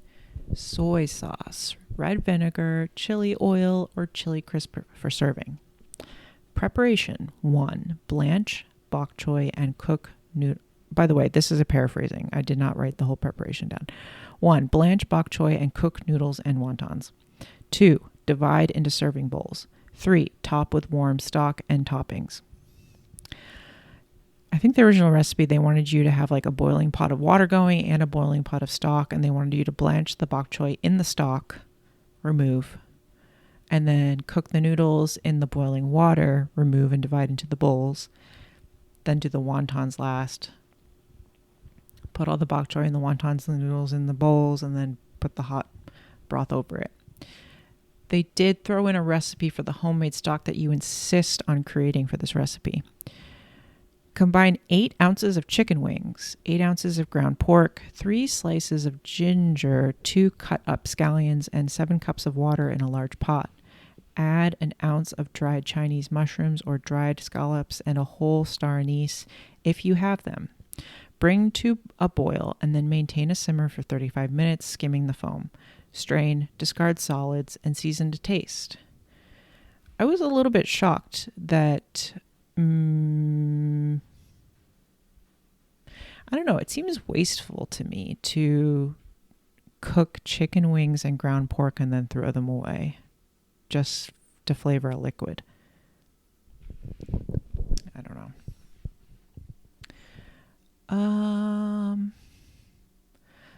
soy sauce, red vinegar, chili oil, or chili crisp for serving. Preparation: 1. Blanch bok choy and cook noodle. By the way, this is a paraphrasing. I did not write the whole preparation down. 1. Blanch bok choy and cook noodles and wontons. 2. Divide into serving bowls. 3. Top with warm stock and toppings. I think the original recipe, they wanted you to have like a boiling pot of water going and a boiling pot of stock, and they wanted you to blanch the bok choy in the stock, remove, and then cook the noodles in the boiling water, remove and divide into the bowls. Then do the wontons last. Put all the bok choy and the wontons and the noodles in the bowls, and then put the hot broth over it. They did throw in a recipe for the homemade stock that you insist on creating for this recipe. Combine 8 ounces of chicken wings, 8 ounces of ground pork, 3 slices of ginger, 2 cut up scallions, and 7 cups of water in a large pot. Add an ounce of dried Chinese mushrooms or dried scallops and a whole star anise if you have them. Bring to a boil and then maintain a simmer for 35 minutes, skimming the foam. Strain, discard solids, and season to taste. I was a little bit shocked that I don't know, it seems wasteful to me to cook chicken wings and ground pork and then throw them away just to flavor a liquid. I don't know.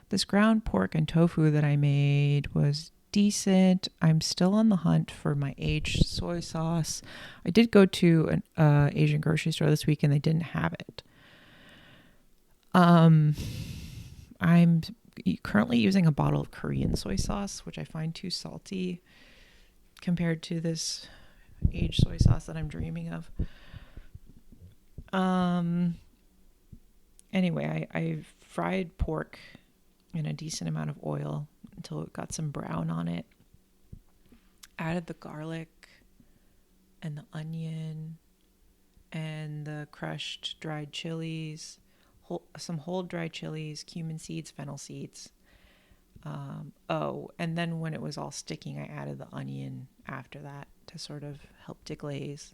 This ground pork and tofu that I made was decent. I'm still on the hunt for my aged soy sauce. I did go to an Asian grocery store this week and they didn't have it. I'm currently using a bottle of Korean soy sauce, which I find too salty compared to this aged soy sauce that I'm dreaming of. Anyway, I fried pork in a decent amount of oil until it got some brown on it. Added the garlic and the onion and the crushed dried chilies, some whole dried chilies, cumin seeds, fennel seeds. And then when it was all sticking, I added the onion after that to sort of help deglaze.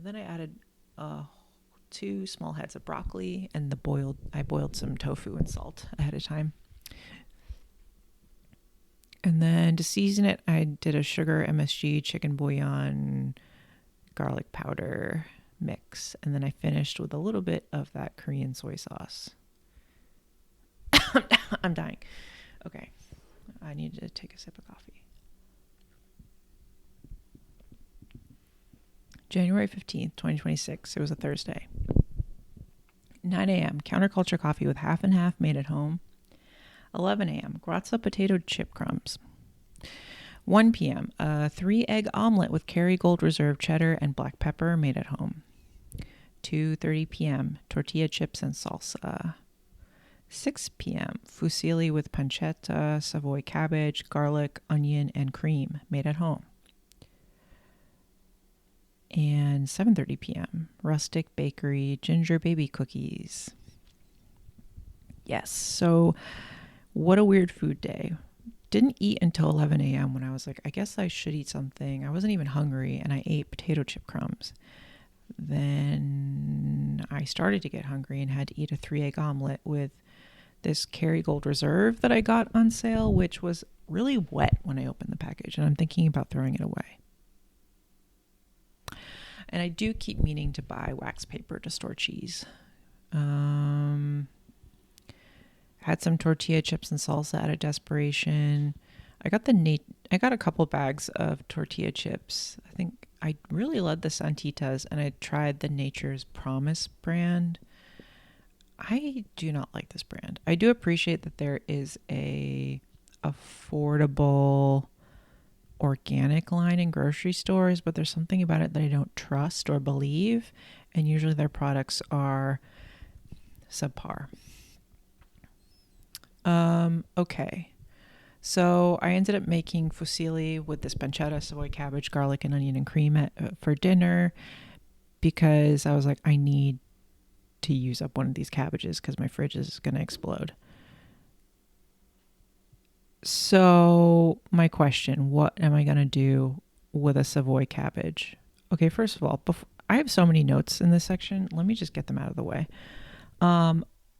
Then I added 2 small heads of broccoli and I boiled some tofu and salt ahead of time. And then to season it, I did a sugar MSG chicken bouillon garlic powder mix. And then I finished with a little bit of that Korean soy sauce. I'm dying. Okay. I need to take a sip of coffee. January 15th, 2026. It was a Thursday. 9 a.m. Counterculture coffee with half and half made at home. 11 a.m. Grazza potato chip crumbs. 1 p.m. A 3-egg omelet with Kerrygold Reserve cheddar and black pepper made at home. 2:30 p.m. Tortilla chips and salsa. 6 p.m. Fusilli with pancetta, Savoy cabbage, garlic, onion, and cream made at home. And 7:30 p.m. Rustic bakery ginger baby cookies. Yes. So what a weird food day. Didn't eat until 11 a.m. when I was like, I guess I should eat something. I wasn't even hungry, and I ate potato chip crumbs. Then I started to get hungry and had to eat a 3 egg omelet with this Kerrygold Reserve that I got on sale, which was really wet when I opened the package, and I'm thinking about throwing it away. And I do keep meaning to buy wax paper to store cheese. Had some tortilla chips and salsa out of desperation. I got a couple bags of tortilla chips. I think I really loved the Santitas, and I tried the Nature's Promise brand. I do not like this brand. I do appreciate that there is a affordable organic line in grocery stores, but there's something about it that I don't trust or believe, and usually their products are subpar. Okay. So I ended up making fusilli with this pancetta, Savoy cabbage, garlic, and onion and cream for dinner because I was like, I need to use up one of these cabbages because my fridge is going to explode. So my question, what am I going to do with a Savoy cabbage? Okay, first of all, I have so many notes in this section. Let me just get them out of the way.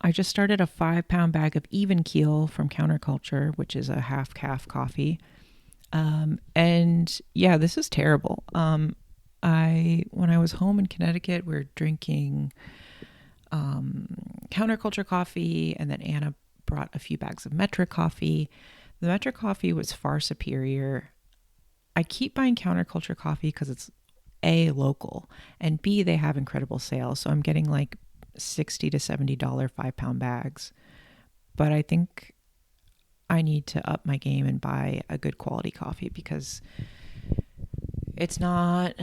I just started a 5-pound bag of even keel from Counterculture, which is a half calf coffee. And yeah, this is terrible. When I was home in Connecticut, we were drinking Counterculture coffee, and then Anna brought a few bags of Metric coffee. The Metric coffee was far superior. I keep buying Counterculture coffee because it's A, local, and B, they have incredible sales. So I'm getting like $60 to $70 5-pound bags. But I think I need to up my game and buy a good quality coffee because it's not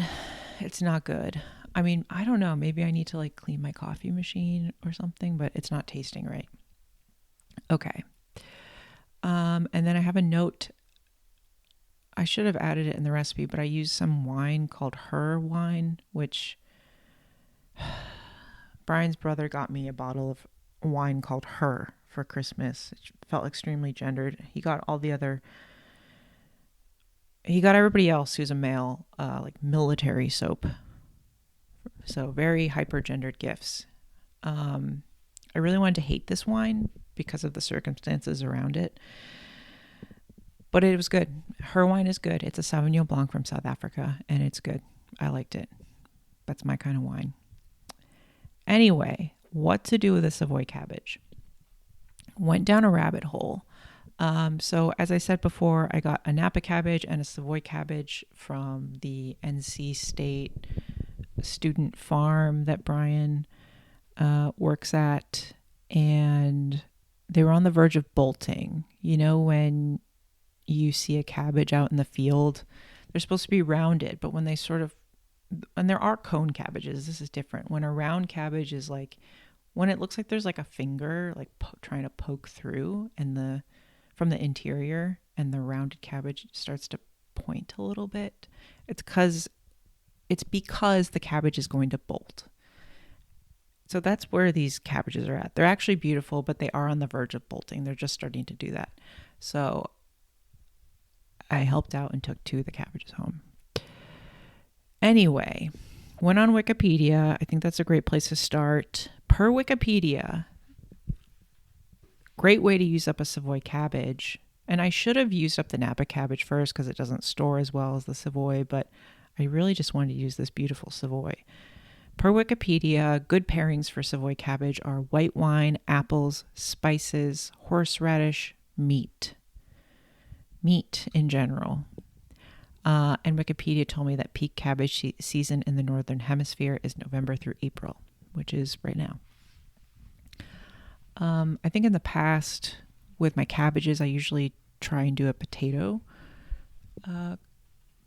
good. I mean, I don't know. Maybe I need to like clean my coffee machine or something, but it's not tasting right. Okay. And then I have a note. I should have added it in the recipe, but I used some wine called Her wine, which Brian's brother got me a bottle of wine called Her for Christmas. It felt extremely gendered. He got everybody else who's a male, like military soap. So very hyper-gendered gifts. I really wanted to hate this wine because of the circumstances around it. But it was good. Her wine is good. It's a Sauvignon Blanc from South Africa, and it's good. I liked it. That's my kind of wine. Anyway, what to do with a Savoy cabbage? Went down a rabbit hole. So as I said before, I got a Napa cabbage and a Savoy cabbage from the NC State student farm that Brian works at, and they were on the verge of bolting. You know, when you see a cabbage out in the field, they're supposed to be rounded, but when they and there are cone cabbages, this is different. When a round cabbage is like, when it looks like there's like a finger like trying to poke through from the interior, and the rounded cabbage starts to point a little bit, it's because the cabbage is going to bolt. So that's where these cabbages are at. They're actually beautiful, but they are on the verge of bolting. They're just starting to do that. So I helped out and took 2 of the cabbages home. Anyway, went on Wikipedia. I think that's a great place to start. Per Wikipedia, great way to use up a Savoy cabbage. And I should have used up the Napa cabbage first because it doesn't store as well as the Savoy, but I really just wanted to use this beautiful Savoy. Per Wikipedia, good pairings for Savoy cabbage are white wine, apples, spices, horseradish, meat. Meat in general. And Wikipedia told me that peak cabbage season in the Northern Hemisphere is November through April, which is right now. I think in the past, with my cabbages, I usually try and do a potato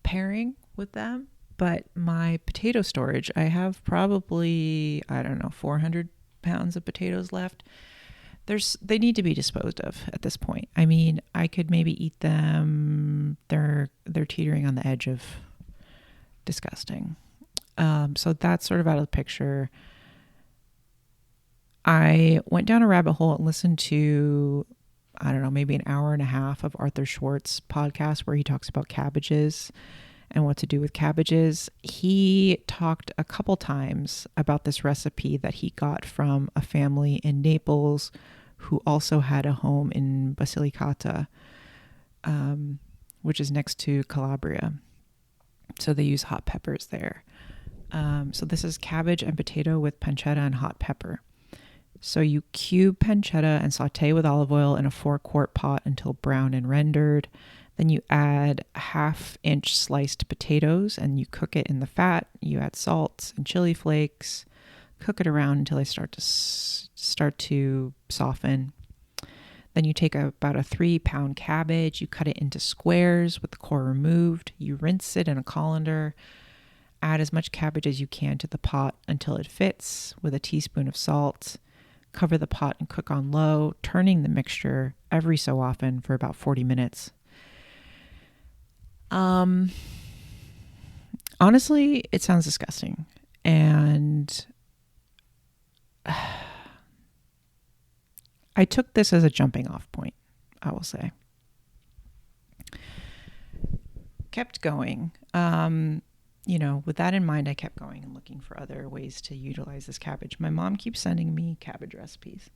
pairing with them. But my potato storage, I have probably, 400 pounds of potatoes left. They need to be disposed of at this point. I mean, I could maybe eat them. They're teetering on the edge of disgusting. So that's sort of out of the picture. I went down a rabbit hole and listened to, I don't know, maybe an hour and a half of Arthur Schwartz's podcast where he talks about cabbages and what to do with cabbages. He talked a couple times about this recipe that he got from a family in Naples who also had a home in Basilicata, which is next to Calabria. So they use hot peppers there. So this is cabbage and potato with pancetta and hot pepper. So you cube pancetta and saute with olive oil in a 4-quart pot until brown and rendered. Then you add 1/2-inch sliced potatoes and you cook it in the fat. You add salt and chili flakes. Cook it around until they start to soften. Then you take about a 3-pound cabbage. You cut it into squares with the core removed. You rinse it in a colander. Add as much cabbage as you can to the pot until it fits with a teaspoon of salt. Cover the pot and cook on low, turning the mixture every so often for about 40 minutes. Honestly, it sounds disgusting. And I took this as a jumping off point, I will say. Kept going. With that in mind, I kept going and looking for other ways to utilize this cabbage. My mom keeps sending me cabbage recipes.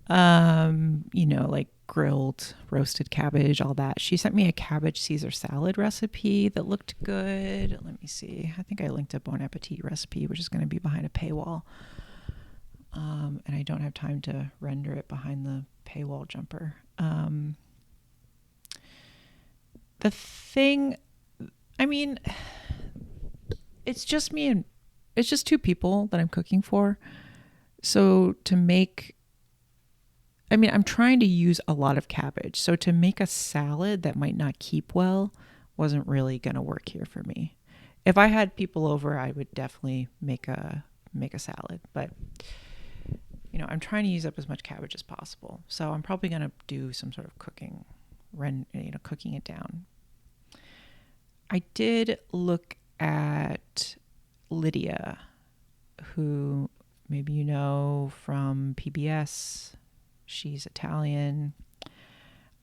Like grilled, roasted cabbage, all that. She sent me a cabbage Caesar salad recipe that looked good. Let me see. I think I linked a Bon Appetit recipe, which is going to be behind a paywall. And I don't have time to render it behind the paywall jumper. The thing, it's just me and it's just 2 people that I'm cooking for. So I'm trying to use a lot of cabbage. So to make a salad that might not keep well wasn't really going to work here for me. If I had people over, I would definitely make a salad, but I'm trying to use up as much cabbage as possible. So I'm probably going to do some sort of cooking it down. I did look at Lydia, who maybe you know from PBS. She's Italian.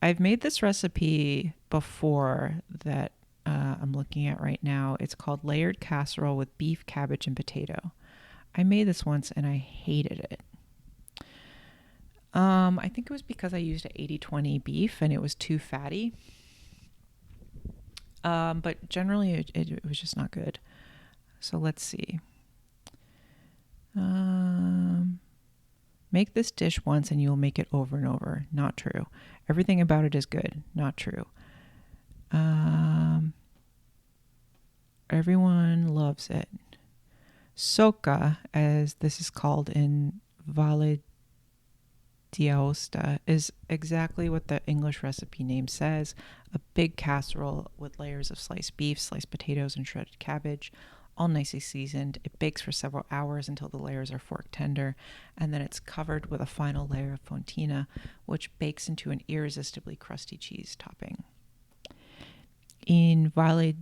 I've made this recipe before that I'm looking at right now. It's called layered casserole with beef, cabbage, and potato. I made this once and I hated it. I think it was because I used an 80-20 beef and it was too fatty. But generally it was just not good. So let's see. Make this dish once and you'll make it over and over. Not true. Everything about it is good. Not true. Everyone loves it. Socca, as this is called in Valle d'Aosta, is exactly what the English recipe name says. A big casserole with layers of sliced beef, sliced potatoes, and shredded cabbage, all nicely seasoned. It bakes for several hours until the layers are fork tender, and then it's covered with a final layer of fontina, which bakes into an irresistibly crusty cheese topping. In Valle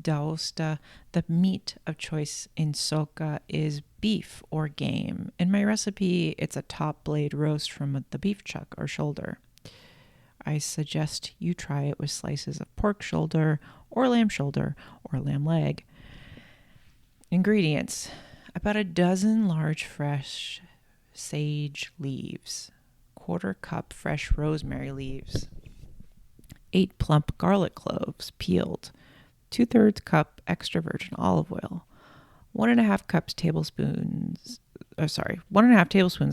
d'Aosta, the meat of choice in Socca is beef or game. In my recipe, it's a top blade roast from the beef chuck or shoulder. I suggest you try it with slices of pork shoulder or lamb leg. Ingredients: about a dozen large fresh sage leaves, 1/4 cup fresh rosemary leaves, 8 plump garlic cloves peeled, 2/3 cup extra virgin olive oil, 1.5 tablespoons of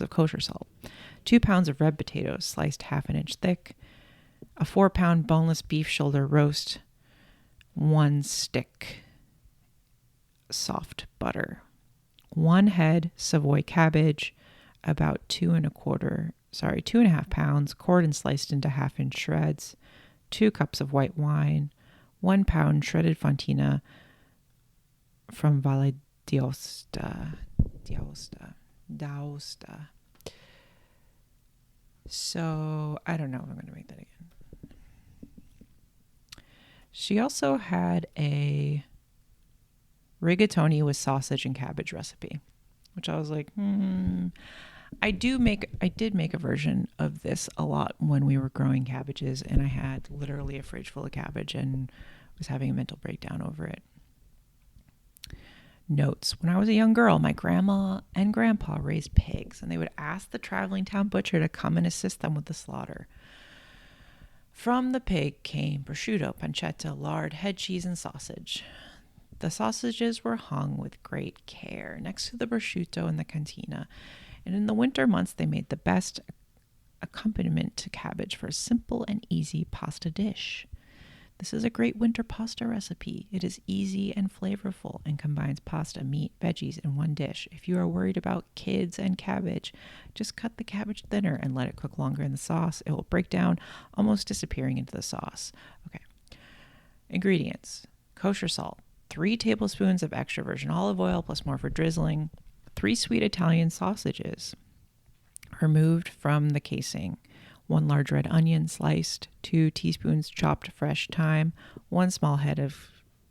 kosher salt, 2 pounds of red potatoes sliced 1/2 inch thick, a 4-pound boneless beef shoulder roast, 1 stick soft butter, 1 head Savoy cabbage, about 2.5 pounds, cored and sliced into 1/2 inch shreds, 2 cups of white wine, 1 pound shredded fontina from Valle d'Aosta. So I don't know if I'm going to make that again. She also had a rigatoni with sausage and cabbage recipe. which I was like, I did make a version of this a lot when we were growing cabbages, and I had literally a fridge full of cabbage and was having a mental breakdown over it. Notes. When I was a young girl, my grandma and grandpa raised pigs, and they would ask the traveling town butcher to come and assist them with the slaughter. From the pig came prosciutto, pancetta, lard, head cheese, and sausage. The sausages were hung with great care next to the prosciutto in the cantina, and in the winter months they made the best accompaniment to cabbage for a simple and easy pasta dish. This is a great winter pasta recipe. It is easy and flavorful and combines pasta, meat, veggies in one dish. If you are worried about kids and cabbage, just cut the cabbage thinner and let it cook longer in the sauce. It will break down, almost disappearing into the sauce. Okay. Ingredients. Kosher salt, 3 tablespoons of extra virgin olive oil plus more for drizzling, 3 sweet Italian sausages removed from the casing, 1 large red onion sliced, 2 teaspoons chopped fresh thyme, 1 small head of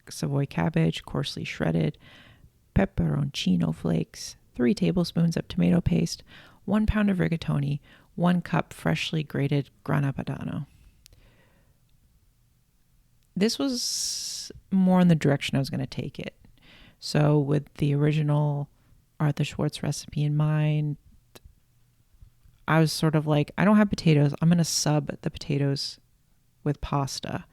Savoy cabbage coarsely shredded, pepperoncino flakes, 3 tablespoons of tomato paste, 1 pound of rigatoni, 1 cup freshly grated grana padano. This was more in the direction I was going to take it. So with the original Arthur Schwartz recipe in mind, I was sort of like, I don't have potatoes. I'm going to sub the potatoes with pasta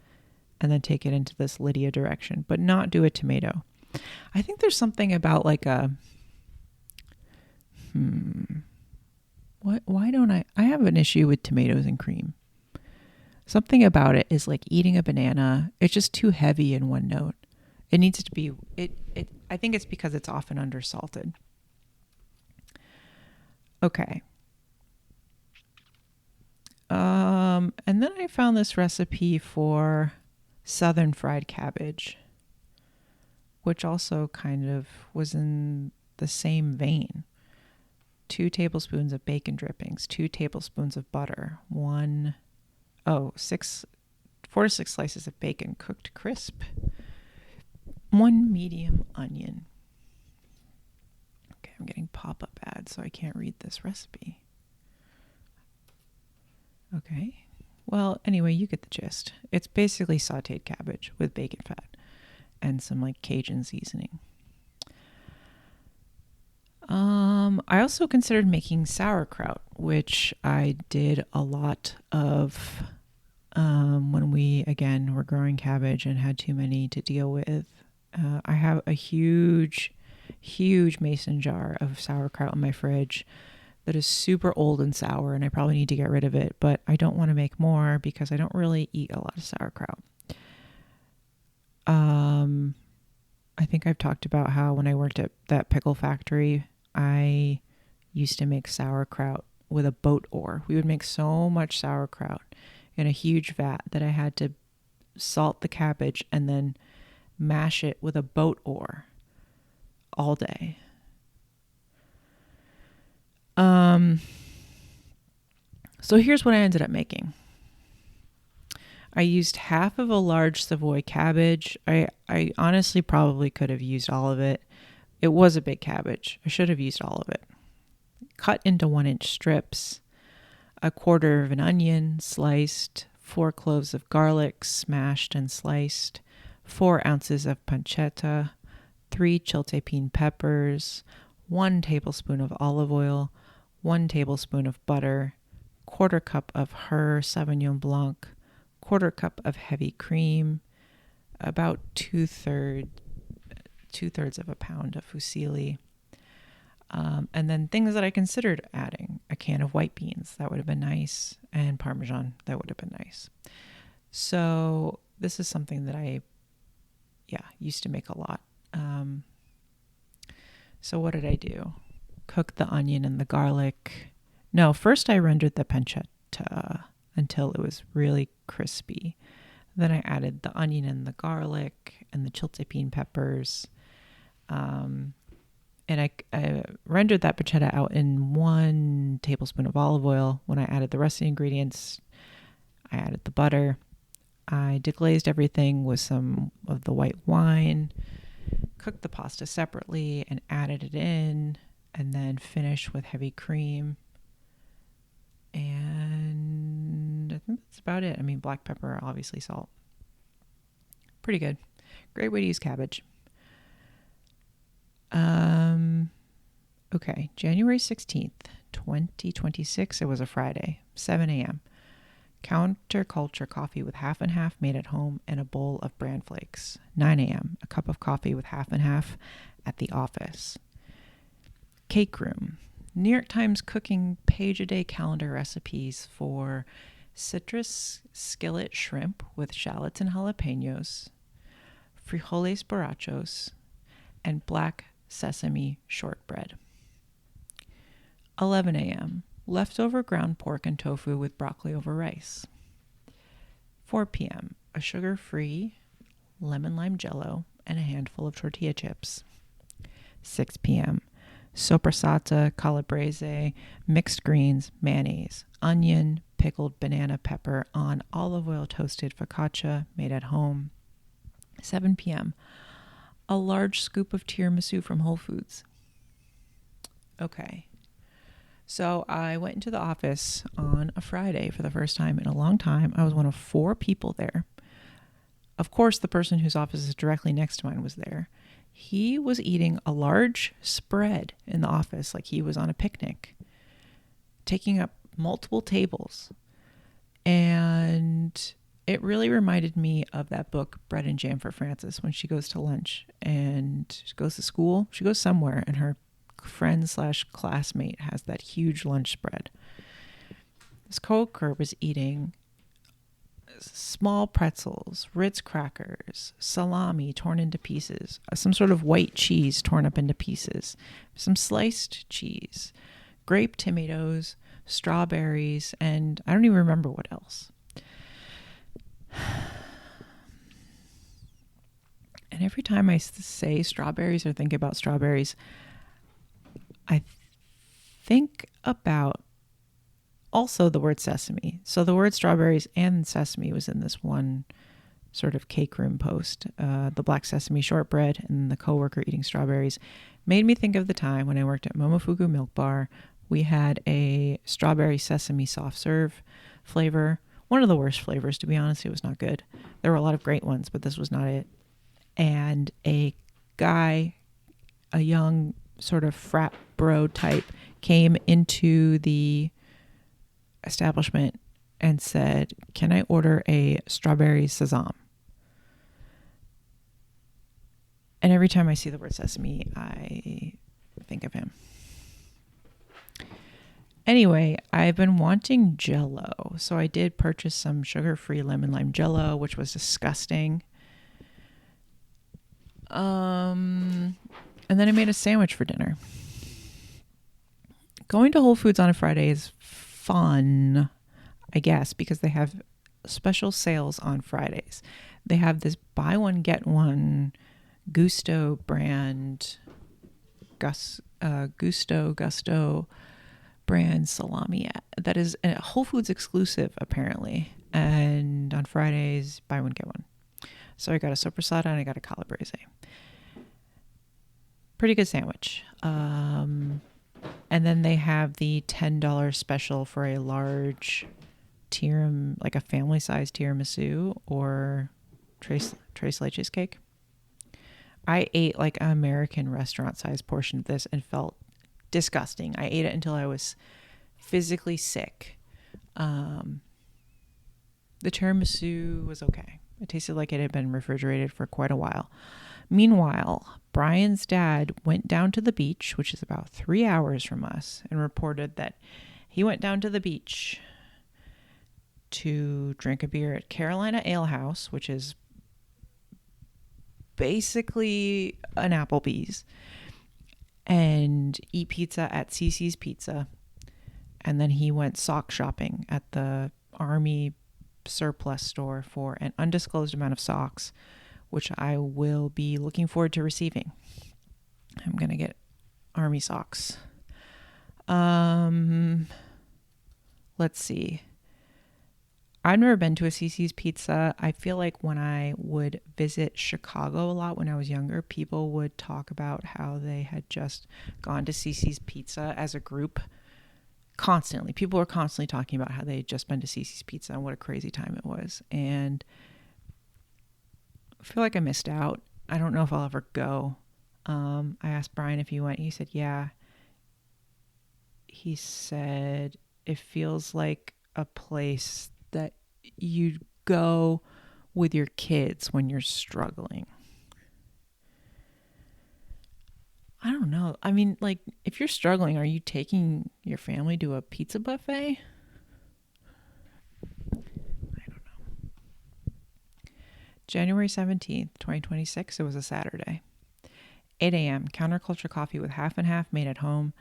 and then take it into this Lydia direction, but not do a tomato. I think there's something about like why don't I have an issue with tomatoes and cream. Something about it is like eating a banana. It's just too heavy in one note. It needs to be, I think it's because it's often undersalted. Okay. And then I found this recipe for southern fried cabbage, which also kind of was in the same vein. 2 tablespoons of bacon drippings, 2 tablespoons of butter, 4 to 6 slices of bacon cooked crisp, 1 medium onion. Okay, I'm getting pop-up ads, so I can't read this recipe. Okay. Well, anyway, you get the gist. It's basically sauteed cabbage with bacon fat and some like Cajun seasoning. I also considered making sauerkraut, which I did a lot of when we, again, were growing cabbage and had too many to deal with. I have a huge mason jar of sauerkraut in my fridge that is super old and sour, and I probably need to get rid of it, but I don't want to make more because I don't really eat a lot of sauerkraut. I think I've talked about how when I worked at that pickle factory, I used to make sauerkraut with a boat oar. We would make so much sauerkraut in a huge vat that I had to salt the cabbage and then mash it with a boat oar all day. So here's what I ended up making. I used half of a large Savoy cabbage. I honestly probably could have used all of it. It was a big cabbage. I should have used all of it. Cut into 1-inch strips, 1/4 of an onion sliced, 4 cloves of garlic smashed and sliced, 4 ounces of pancetta, 3 chiltepin peppers, 1 tablespoon of olive oil, 1 tablespoon of butter, 1/4 cup of Her Sauvignon Blanc, 1/4 cup of heavy cream, about 2/3 of a pound of fusilli. And then things that I considered adding: a can of white beans, that would have been nice, and Parmesan, that would have been nice. So this is something that I used to make a lot. So what did I do? Cook the onion and the garlic. No, first I rendered the pancetta until it was really crispy. Then I added the onion and the garlic and the chiltepin peppers. And I rendered that pancetta out in 1 tablespoon of olive oil. When I added the rest of the ingredients, I added the butter. I deglazed everything with some of the white wine, cooked the pasta separately and added it in. And finish with heavy cream. And I think that's about it. I mean, black pepper, obviously salt. Pretty good. Great way to use cabbage. Okay, January 16th, 2026. It was a Friday, 7 a.m. Counterculture coffee with half and half made at home and a bowl of bran flakes. 9 a.m. A cup of coffee with half and half at the office. Cake room. New York Times cooking page-a-day calendar recipes for citrus skillet shrimp with shallots and jalapenos, frijoles borrachos, and black sesame shortbread. 11 a.m. Leftover ground pork and tofu with broccoli over rice. 4 p.m. A sugar-free lemon lime jello and a handful of tortilla chips. 6 p.m. Soppressata, calabrese, mixed greens, mayonnaise, onion, pickled banana pepper on olive oil toasted focaccia made at home. 7 p.m. A large scoop of tiramisu from Whole Foods. Okay. So I went into the office on a Friday for the first time in a long time. I was one of 4 people there. Of course, the person whose office is directly next to mine was there. He was eating a large spread in the office like he was on a picnic, taking up multiple tables. And it really reminded me of that book, Bread and Jam for Frances, when she goes to lunch and she goes to school. She goes somewhere and her friend/classmate has that huge lunch spread. This coworker was eating small pretzels, Ritz crackers, salami torn into pieces, some sort of white cheese torn up into pieces, some sliced cheese, grape tomatoes, strawberries, and I don't even remember what else. And every time I say strawberries or think about strawberries, I think about also the word sesame. So the word strawberries and sesame was in this one sort of cake room post. The black sesame shortbread and the coworker eating strawberries made me think of the time when I worked at Momofuku Milk Bar. We had a strawberry sesame soft serve flavor. One of the worst flavors, to be honest. It was not good. There were a lot of great ones, but this was not it. And a guy, a young sort of frat bro type, came into the establishment and said, "Can I order a strawberry sesame?" And every time I see the word sesame, I think of him. Anyway, I've been wanting Jell-O, so I did purchase some sugar-free lemon lime Jell-O, which was disgusting. And then I made a sandwich for dinner. Going to Whole Foods on a Friday is fun, I guess, because they have special sales on Fridays. They have this buy one, get one Gusto brand, Gusto brand salami that is a Whole Foods exclusive, apparently. And on Fridays, buy one, get one. So I got a soppressata and I got a calabrese. Pretty good sandwich. And then they have the $10 special for a large like a family-sized tiramisu or tres leches cake. I ate like an American restaurant-sized portion of this and felt disgusting. I ate it until I was physically sick. The tiramisu was okay. It tasted like it had been refrigerated for quite a while. Meanwhile, Brian's dad went down to the beach, which is about 3 hours from us, and reported that he went down to the beach to drink a beer at Carolina Ale House, which is basically an Applebee's, and eat pizza at Cece's Pizza. And then he went sock shopping at the Army surplus store for an undisclosed amount of socks, which I will be looking forward to receiving. I'm going to get Army socks. Let's see. I've never been to a Cece's Pizza. I feel like when I would visit Chicago a lot when I was younger, people would talk about how they had just gone to Cece's Pizza as a group constantly. People were constantly talking about how they had just been to Cece's Pizza and what a crazy time it was. And I feel like I missed out. I don't know if I'll ever go. I asked Brian if he went. He said, yeah. He said, it feels like a place that you go with your kids when you're struggling. I don't know. I mean, like, if you're struggling, are you taking your family to a pizza buffet? I don't know. January 17th, 2026. It was a Saturday. 8 a.m. Counterculture coffee with half and half made at home.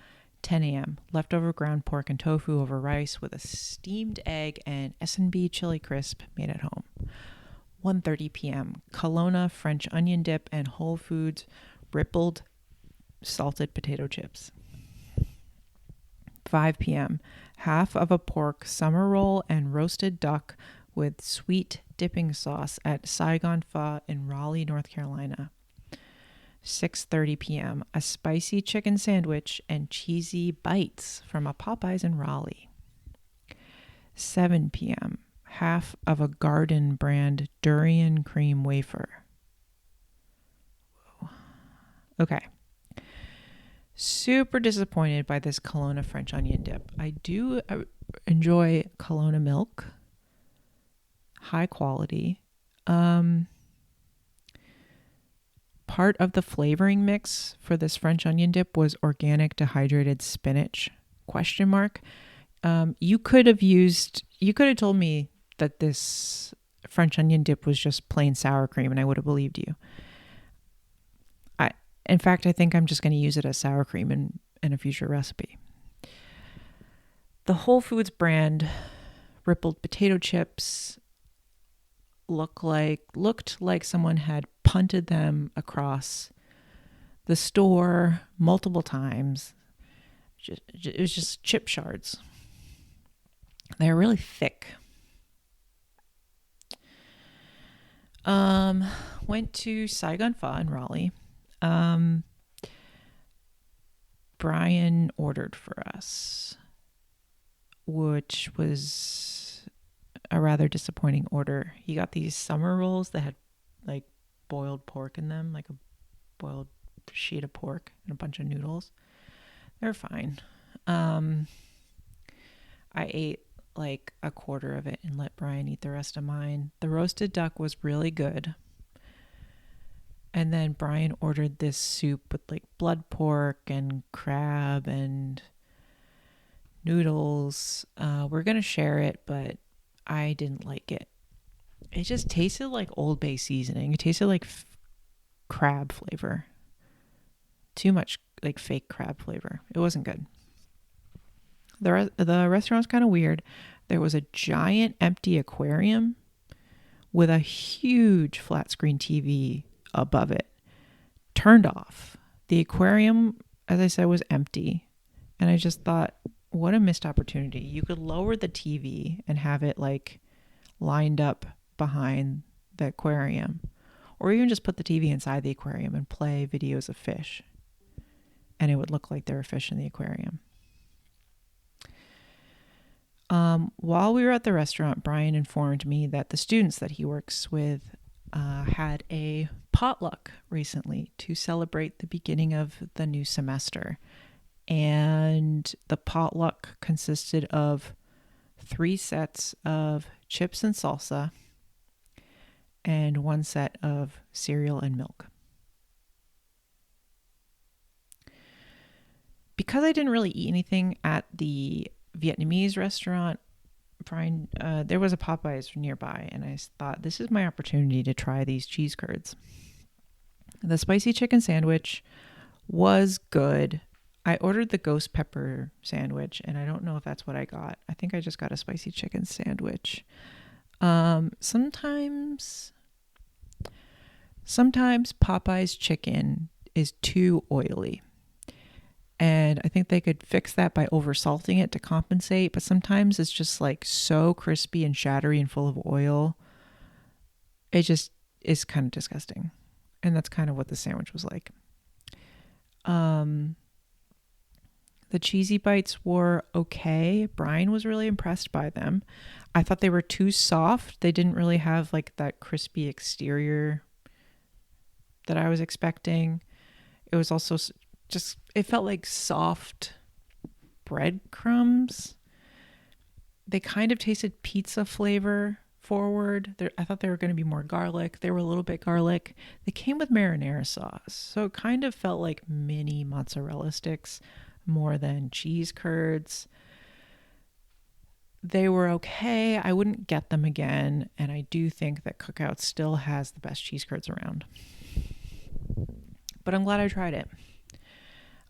10 a.m. Leftover ground pork and tofu over rice with a steamed egg and S&B chili crisp made at home. 1:30 p.m. Kelowna French onion dip and Whole Foods rippled salted potato chips. 5 p.m. Half of a pork summer roll and roasted duck with sweet dipping sauce at Saigon Pho in Raleigh, North Carolina. 6:30 p.m. A spicy chicken sandwich and cheesy bites from a Popeyes in Raleigh. 7 p.m. Half of a Garden brand durian cream wafer. Whoa. Okay. Super disappointed by this Kelowna French onion dip. I do enjoy Kelowna milk. High quality. Part of the flavoring mix for this French onion dip was organic dehydrated spinach, ? You could have told me that this French onion dip was just plain sour cream and I would have believed you. In fact, I think I'm just going to use it as sour cream in a future recipe. The Whole Foods brand rippled potato chips looked like someone had punted them across the store multiple times. It was just chip shards. They're really thick. Went to Saigon Pho in Raleigh. Brian ordered for us, which was a rather disappointing order. He got these summer rolls that had like boiled pork in them, like a boiled sheet of pork and a bunch of noodles. They're fine. I ate like a quarter of it and let Brian eat the rest of mine. The roasted duck was really good. And then Brian ordered this soup with like blood pork and crab and noodles. We're going to share it, but I didn't like it. It just tasted like Old Bay seasoning. It tasted like crab flavor. Too much like fake crab flavor. It wasn't good. The restaurant was kind of weird. There was a giant empty aquarium with a huge flat screen TV above it, turned off. The aquarium, as I said, was empty. And I just thought, what a missed opportunity. You could lower the TV and have it like lined up behind the aquarium, or even just put the TV inside the aquarium and play videos of fish. And it would look like there were fish in the aquarium. While we were at the restaurant, Brian informed me that the students that he works with had a potluck recently to celebrate the beginning of the new semester. And the potluck consisted of 3 sets of chips and salsa and 1 set of cereal and milk. Because I didn't really eat anything at the Vietnamese restaurant, Brian, there was a Popeyes nearby, and I thought, this is my opportunity to try these cheese curds. The spicy chicken sandwich was good. I ordered the ghost pepper sandwich, and I don't know if that's what I got. I think I just got a spicy chicken sandwich. Sometimes Popeyes chicken is too oily. And And I think they could fix that by over salting it to compensate. But sometimes it's just like so crispy and shattery and full of oil. It just is kind of disgusting. And that's kind of what the sandwich was like. The cheesy bites were okay. Brian was really impressed by them. I thought they were too soft. They didn't really have like that crispy exterior that I was expecting. It was also just, it felt like soft breadcrumbs. They kind of tasted pizza flavor forward. I thought they were going to be more garlic. They were a little bit garlic. They came with marinara sauce. So it kind of felt like mini mozzarella sticks more than cheese curds. They were okay. I wouldn't get them again. And I do think that Cookout still has the best cheese curds around. But I'm glad I tried it.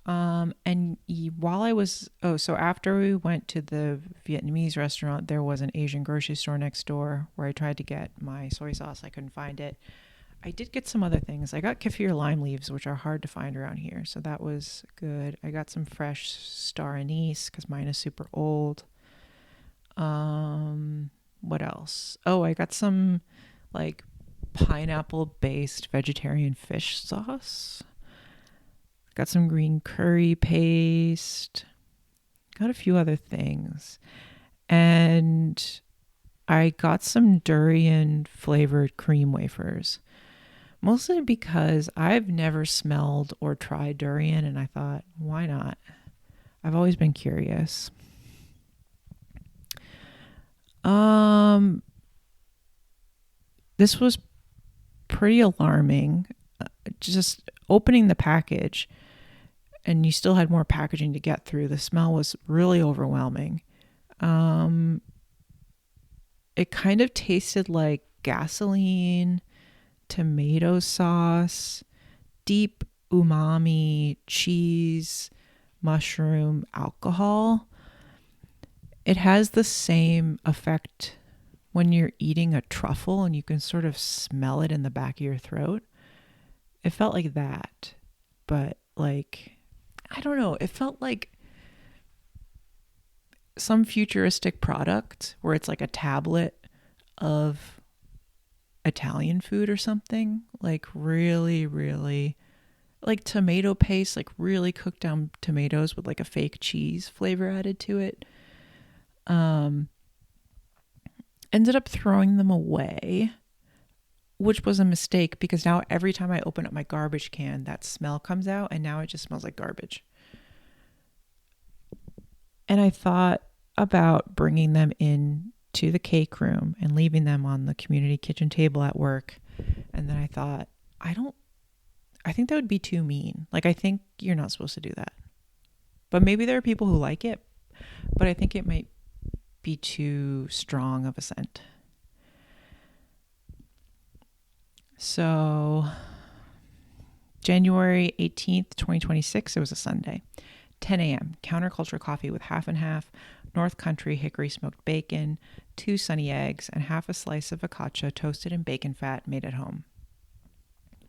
And while I was, so after we went to the Vietnamese restaurant, there was an Asian grocery store next door where I tried to get my soy sauce. I couldn't find it. I did get some other things. I got kaffir lime leaves, which are hard to find around here. So that was good. I got some fresh star anise because mine is super old. What else? Oh, I got some like pineapple based vegetarian fish sauce. Got some green curry paste. Got a few other things. And I got some durian flavored cream wafers. Mostly because I've never smelled or tried durian, and I thought, why not? I've always been curious. This was pretty alarming. Just opening the package, and you still had more packaging to get through. The smell was really overwhelming. It kind of tasted like gasoline, tomato sauce, deep umami, cheese, mushroom, alcohol. It has the same effect when you're eating a truffle and you can sort of smell it in the back of your throat. It felt like that, but like, I don't know. It felt like some futuristic product where it's like a tablet of Italian food or something, like really, really like tomato paste, like really cooked down tomatoes with like a fake cheese flavor added to it. Ended up throwing them away, which was a mistake because now every time I open up my garbage can, that smell comes out and now it just smells like garbage. And I thought about bringing them in to the cake room and leaving them on the community kitchen table at work. And then I thought, I think that would be too mean. Like, I think you're not supposed to do that. But maybe there are people who like it, but I think it might be too strong of a scent. So January 18th, 2026, it was a Sunday. 10 a.m., counterculture coffee with half and half, North Country hickory smoked bacon, 2 sunny eggs, and half a slice of focaccia toasted in bacon fat made at home.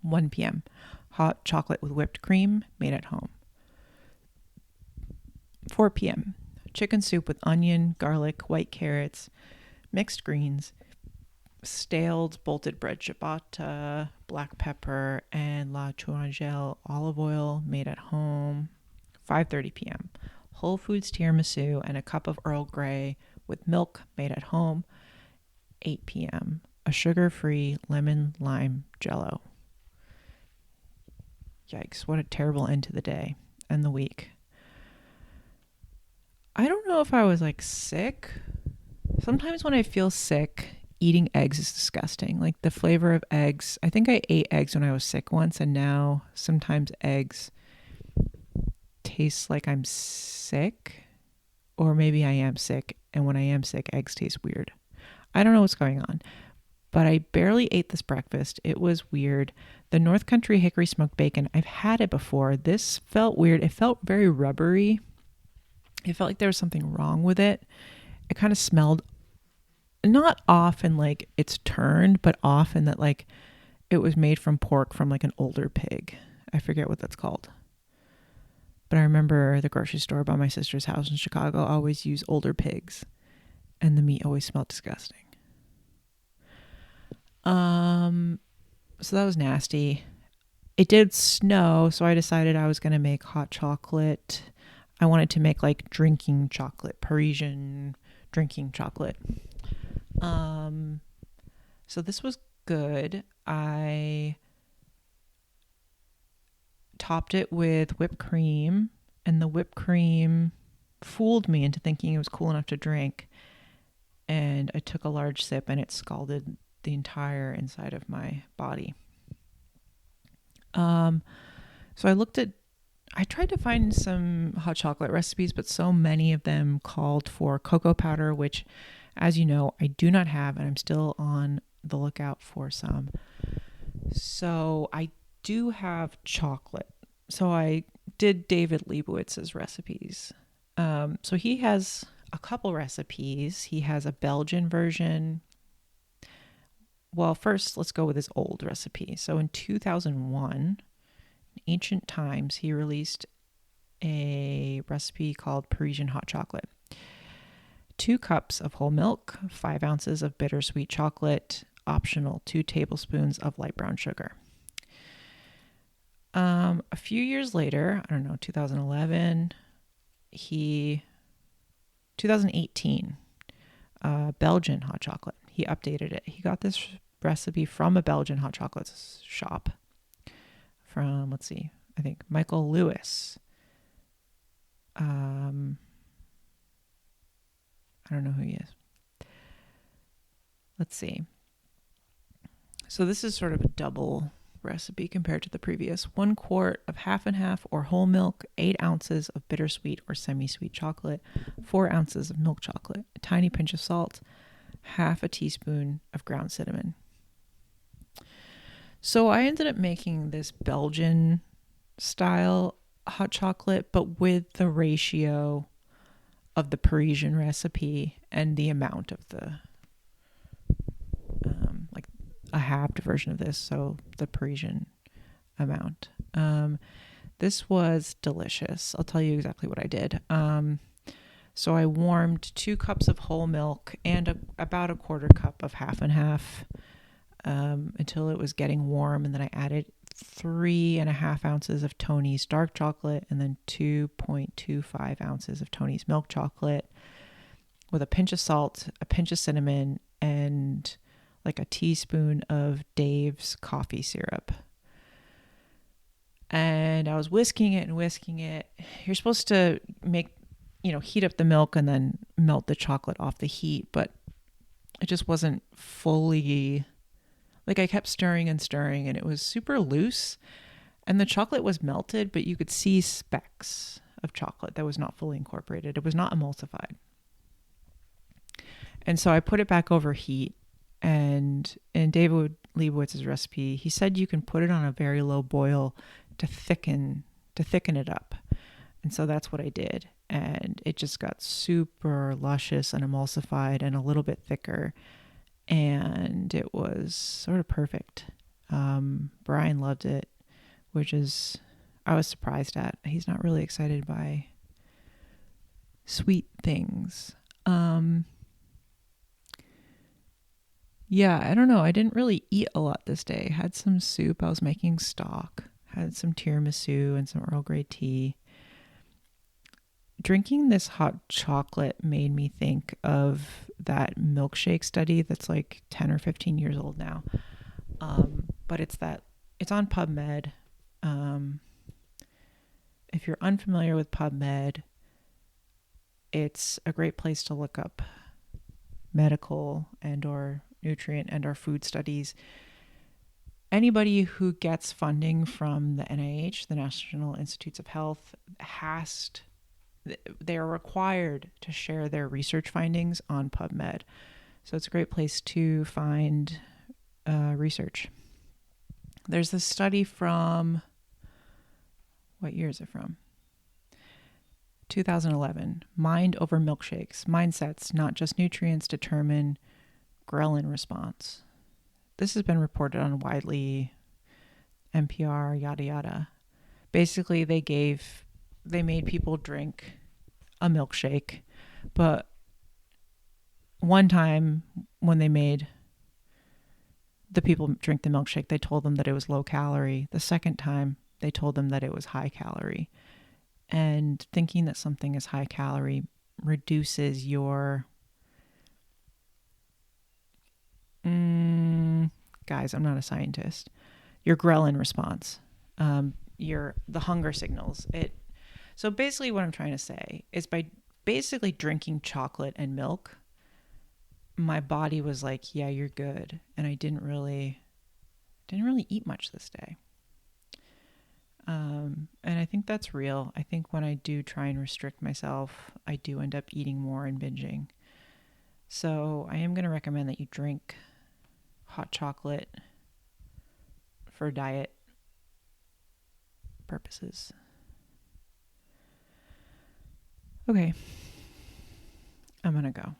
1 p.m., hot chocolate with whipped cream made at home. 4 p.m., chicken soup with onion, garlic, white carrots, mixed greens, staled bolted bread ciabatta, black pepper, and la tourangelle olive oil made at home. 5:30 p.m., Whole Foods tiramisu and a cup of Earl Grey with milk made at home. 8 p.m., a sugar-free lemon lime jello. Yikes, what a terrible end to the day and the week. I don't know if I was like sick. Sometimes when I feel sick, eating eggs is disgusting. Like the flavor of eggs. I think I ate eggs when I was sick once, and now sometimes eggs taste like I'm sick, or maybe I am sick, and when I am sick, eggs taste weird. I don't know what's going on, but I barely ate this breakfast. It was weird. The North Country hickory smoked bacon, I've had it before. This felt weird. It felt very rubbery. It felt like there was something wrong with it. It kind of smelled not off in like it's turned, but off in that like it was made from pork from like an older pig. I forget what that's called. But I remember the grocery store by my sister's house in Chicago always used older pigs, and the meat always smelled disgusting. So that was nasty. It did snow, so I decided I was going to make hot chocolate. I wanted to make like drinking chocolate, Parisian drinking chocolate. So this was good. I topped it with whipped cream, and the whipped cream fooled me into thinking it was cool enough to drink. And I took a large sip, and it scalded the entire inside of my body. So I tried to find some hot chocolate recipes, but so many of them called for cocoa powder, which, as you know, I do not have, and I'm still on the lookout for some. So I do have chocolate. So I did David Leibowitz's recipes. So he has a couple recipes. He has a Belgian version. Well, first, let's go with his old recipe. So in 2001, in ancient times, he released a recipe called Parisian hot chocolate. 2 cups of whole milk, 5 ounces of bittersweet chocolate, optional 2 tablespoons of light brown sugar. A few years later, I don't know, 2011, 2018, Belgian hot chocolate. He updated it. He got this recipe from a Belgian hot chocolate shop from, I think Michael Lewis. I don't know who he is. Let's see. So this is sort of a double recipe compared to the previous. 1 quart of half and half or whole milk, 8 ounces of bittersweet or semi-sweet chocolate, 4 ounces of milk chocolate, a tiny pinch of salt, half a teaspoon of ground cinnamon. So I ended up making this Belgian style hot chocolate, but with the ratio of the Parisian recipe and the amount of the like a halved version of this, so the Parisian amount. This was delicious. I'll tell you exactly what I did. So I warmed 2 cups of whole milk and about a quarter cup of half and half until it was getting warm, and then I added 3.5 ounces of Tony's dark chocolate and then 2.25 ounces of Tony's milk chocolate with a pinch of salt, a pinch of cinnamon, and like a teaspoon of Dave's coffee syrup. And I was whisking it and whisking it. You're supposed to heat up the milk and then melt the chocolate off the heat, but it just wasn't fully, like I kept stirring and stirring, and it was super loose, and the chocolate was melted, but you could see specks of chocolate that was not fully incorporated. It was not emulsified. And so I put it back over heat, and in David Leibowitz's recipe, he said you can put it on a very low boil to thicken it up. And so that's what I did. And it just got super luscious and emulsified and a little bit thicker. And it was sort of perfect. Brian loved it, which is, I was surprised at. He's not really excited by sweet things. Yeah, I don't know. I didn't really eat a lot this day. Had some soup. I was making stock. Had some tiramisu and some Earl Grey tea. Drinking this hot chocolate made me think of that milkshake study that's like 10 or 15 years old now. But it's on PubMed. If you're unfamiliar with PubMed, it's a great place to look up medical and or nutrient and or food studies. Anybody who gets funding from the NIH, the National Institutes of Health, they're required to share their research findings on PubMed. So it's a great place to find research. There's this study from, what year is it from? 2011. Mind over milkshakes. Mindsets, not just nutrients, determine ghrelin response. This has been reported on widely, NPR, yada, yada. Basically, they gave they made people drink a milkshake. But one time when they made the people drink the milkshake, they told them that it was low calorie. The second time, they told them that it was high calorie. And thinking that something is high calorie reduces your guys, I'm not a scientist. Your ghrelin response, the hunger signals. So basically, what I'm trying to say is by basically drinking chocolate and milk, my body was like, "Yeah, you're good," and I didn't really eat much this day. And I think that's real. I think when I do try and restrict myself, I do end up eating more and binging. So I am going to recommend that you drink hot chocolate for diet purposes. Okay, I'm going to go.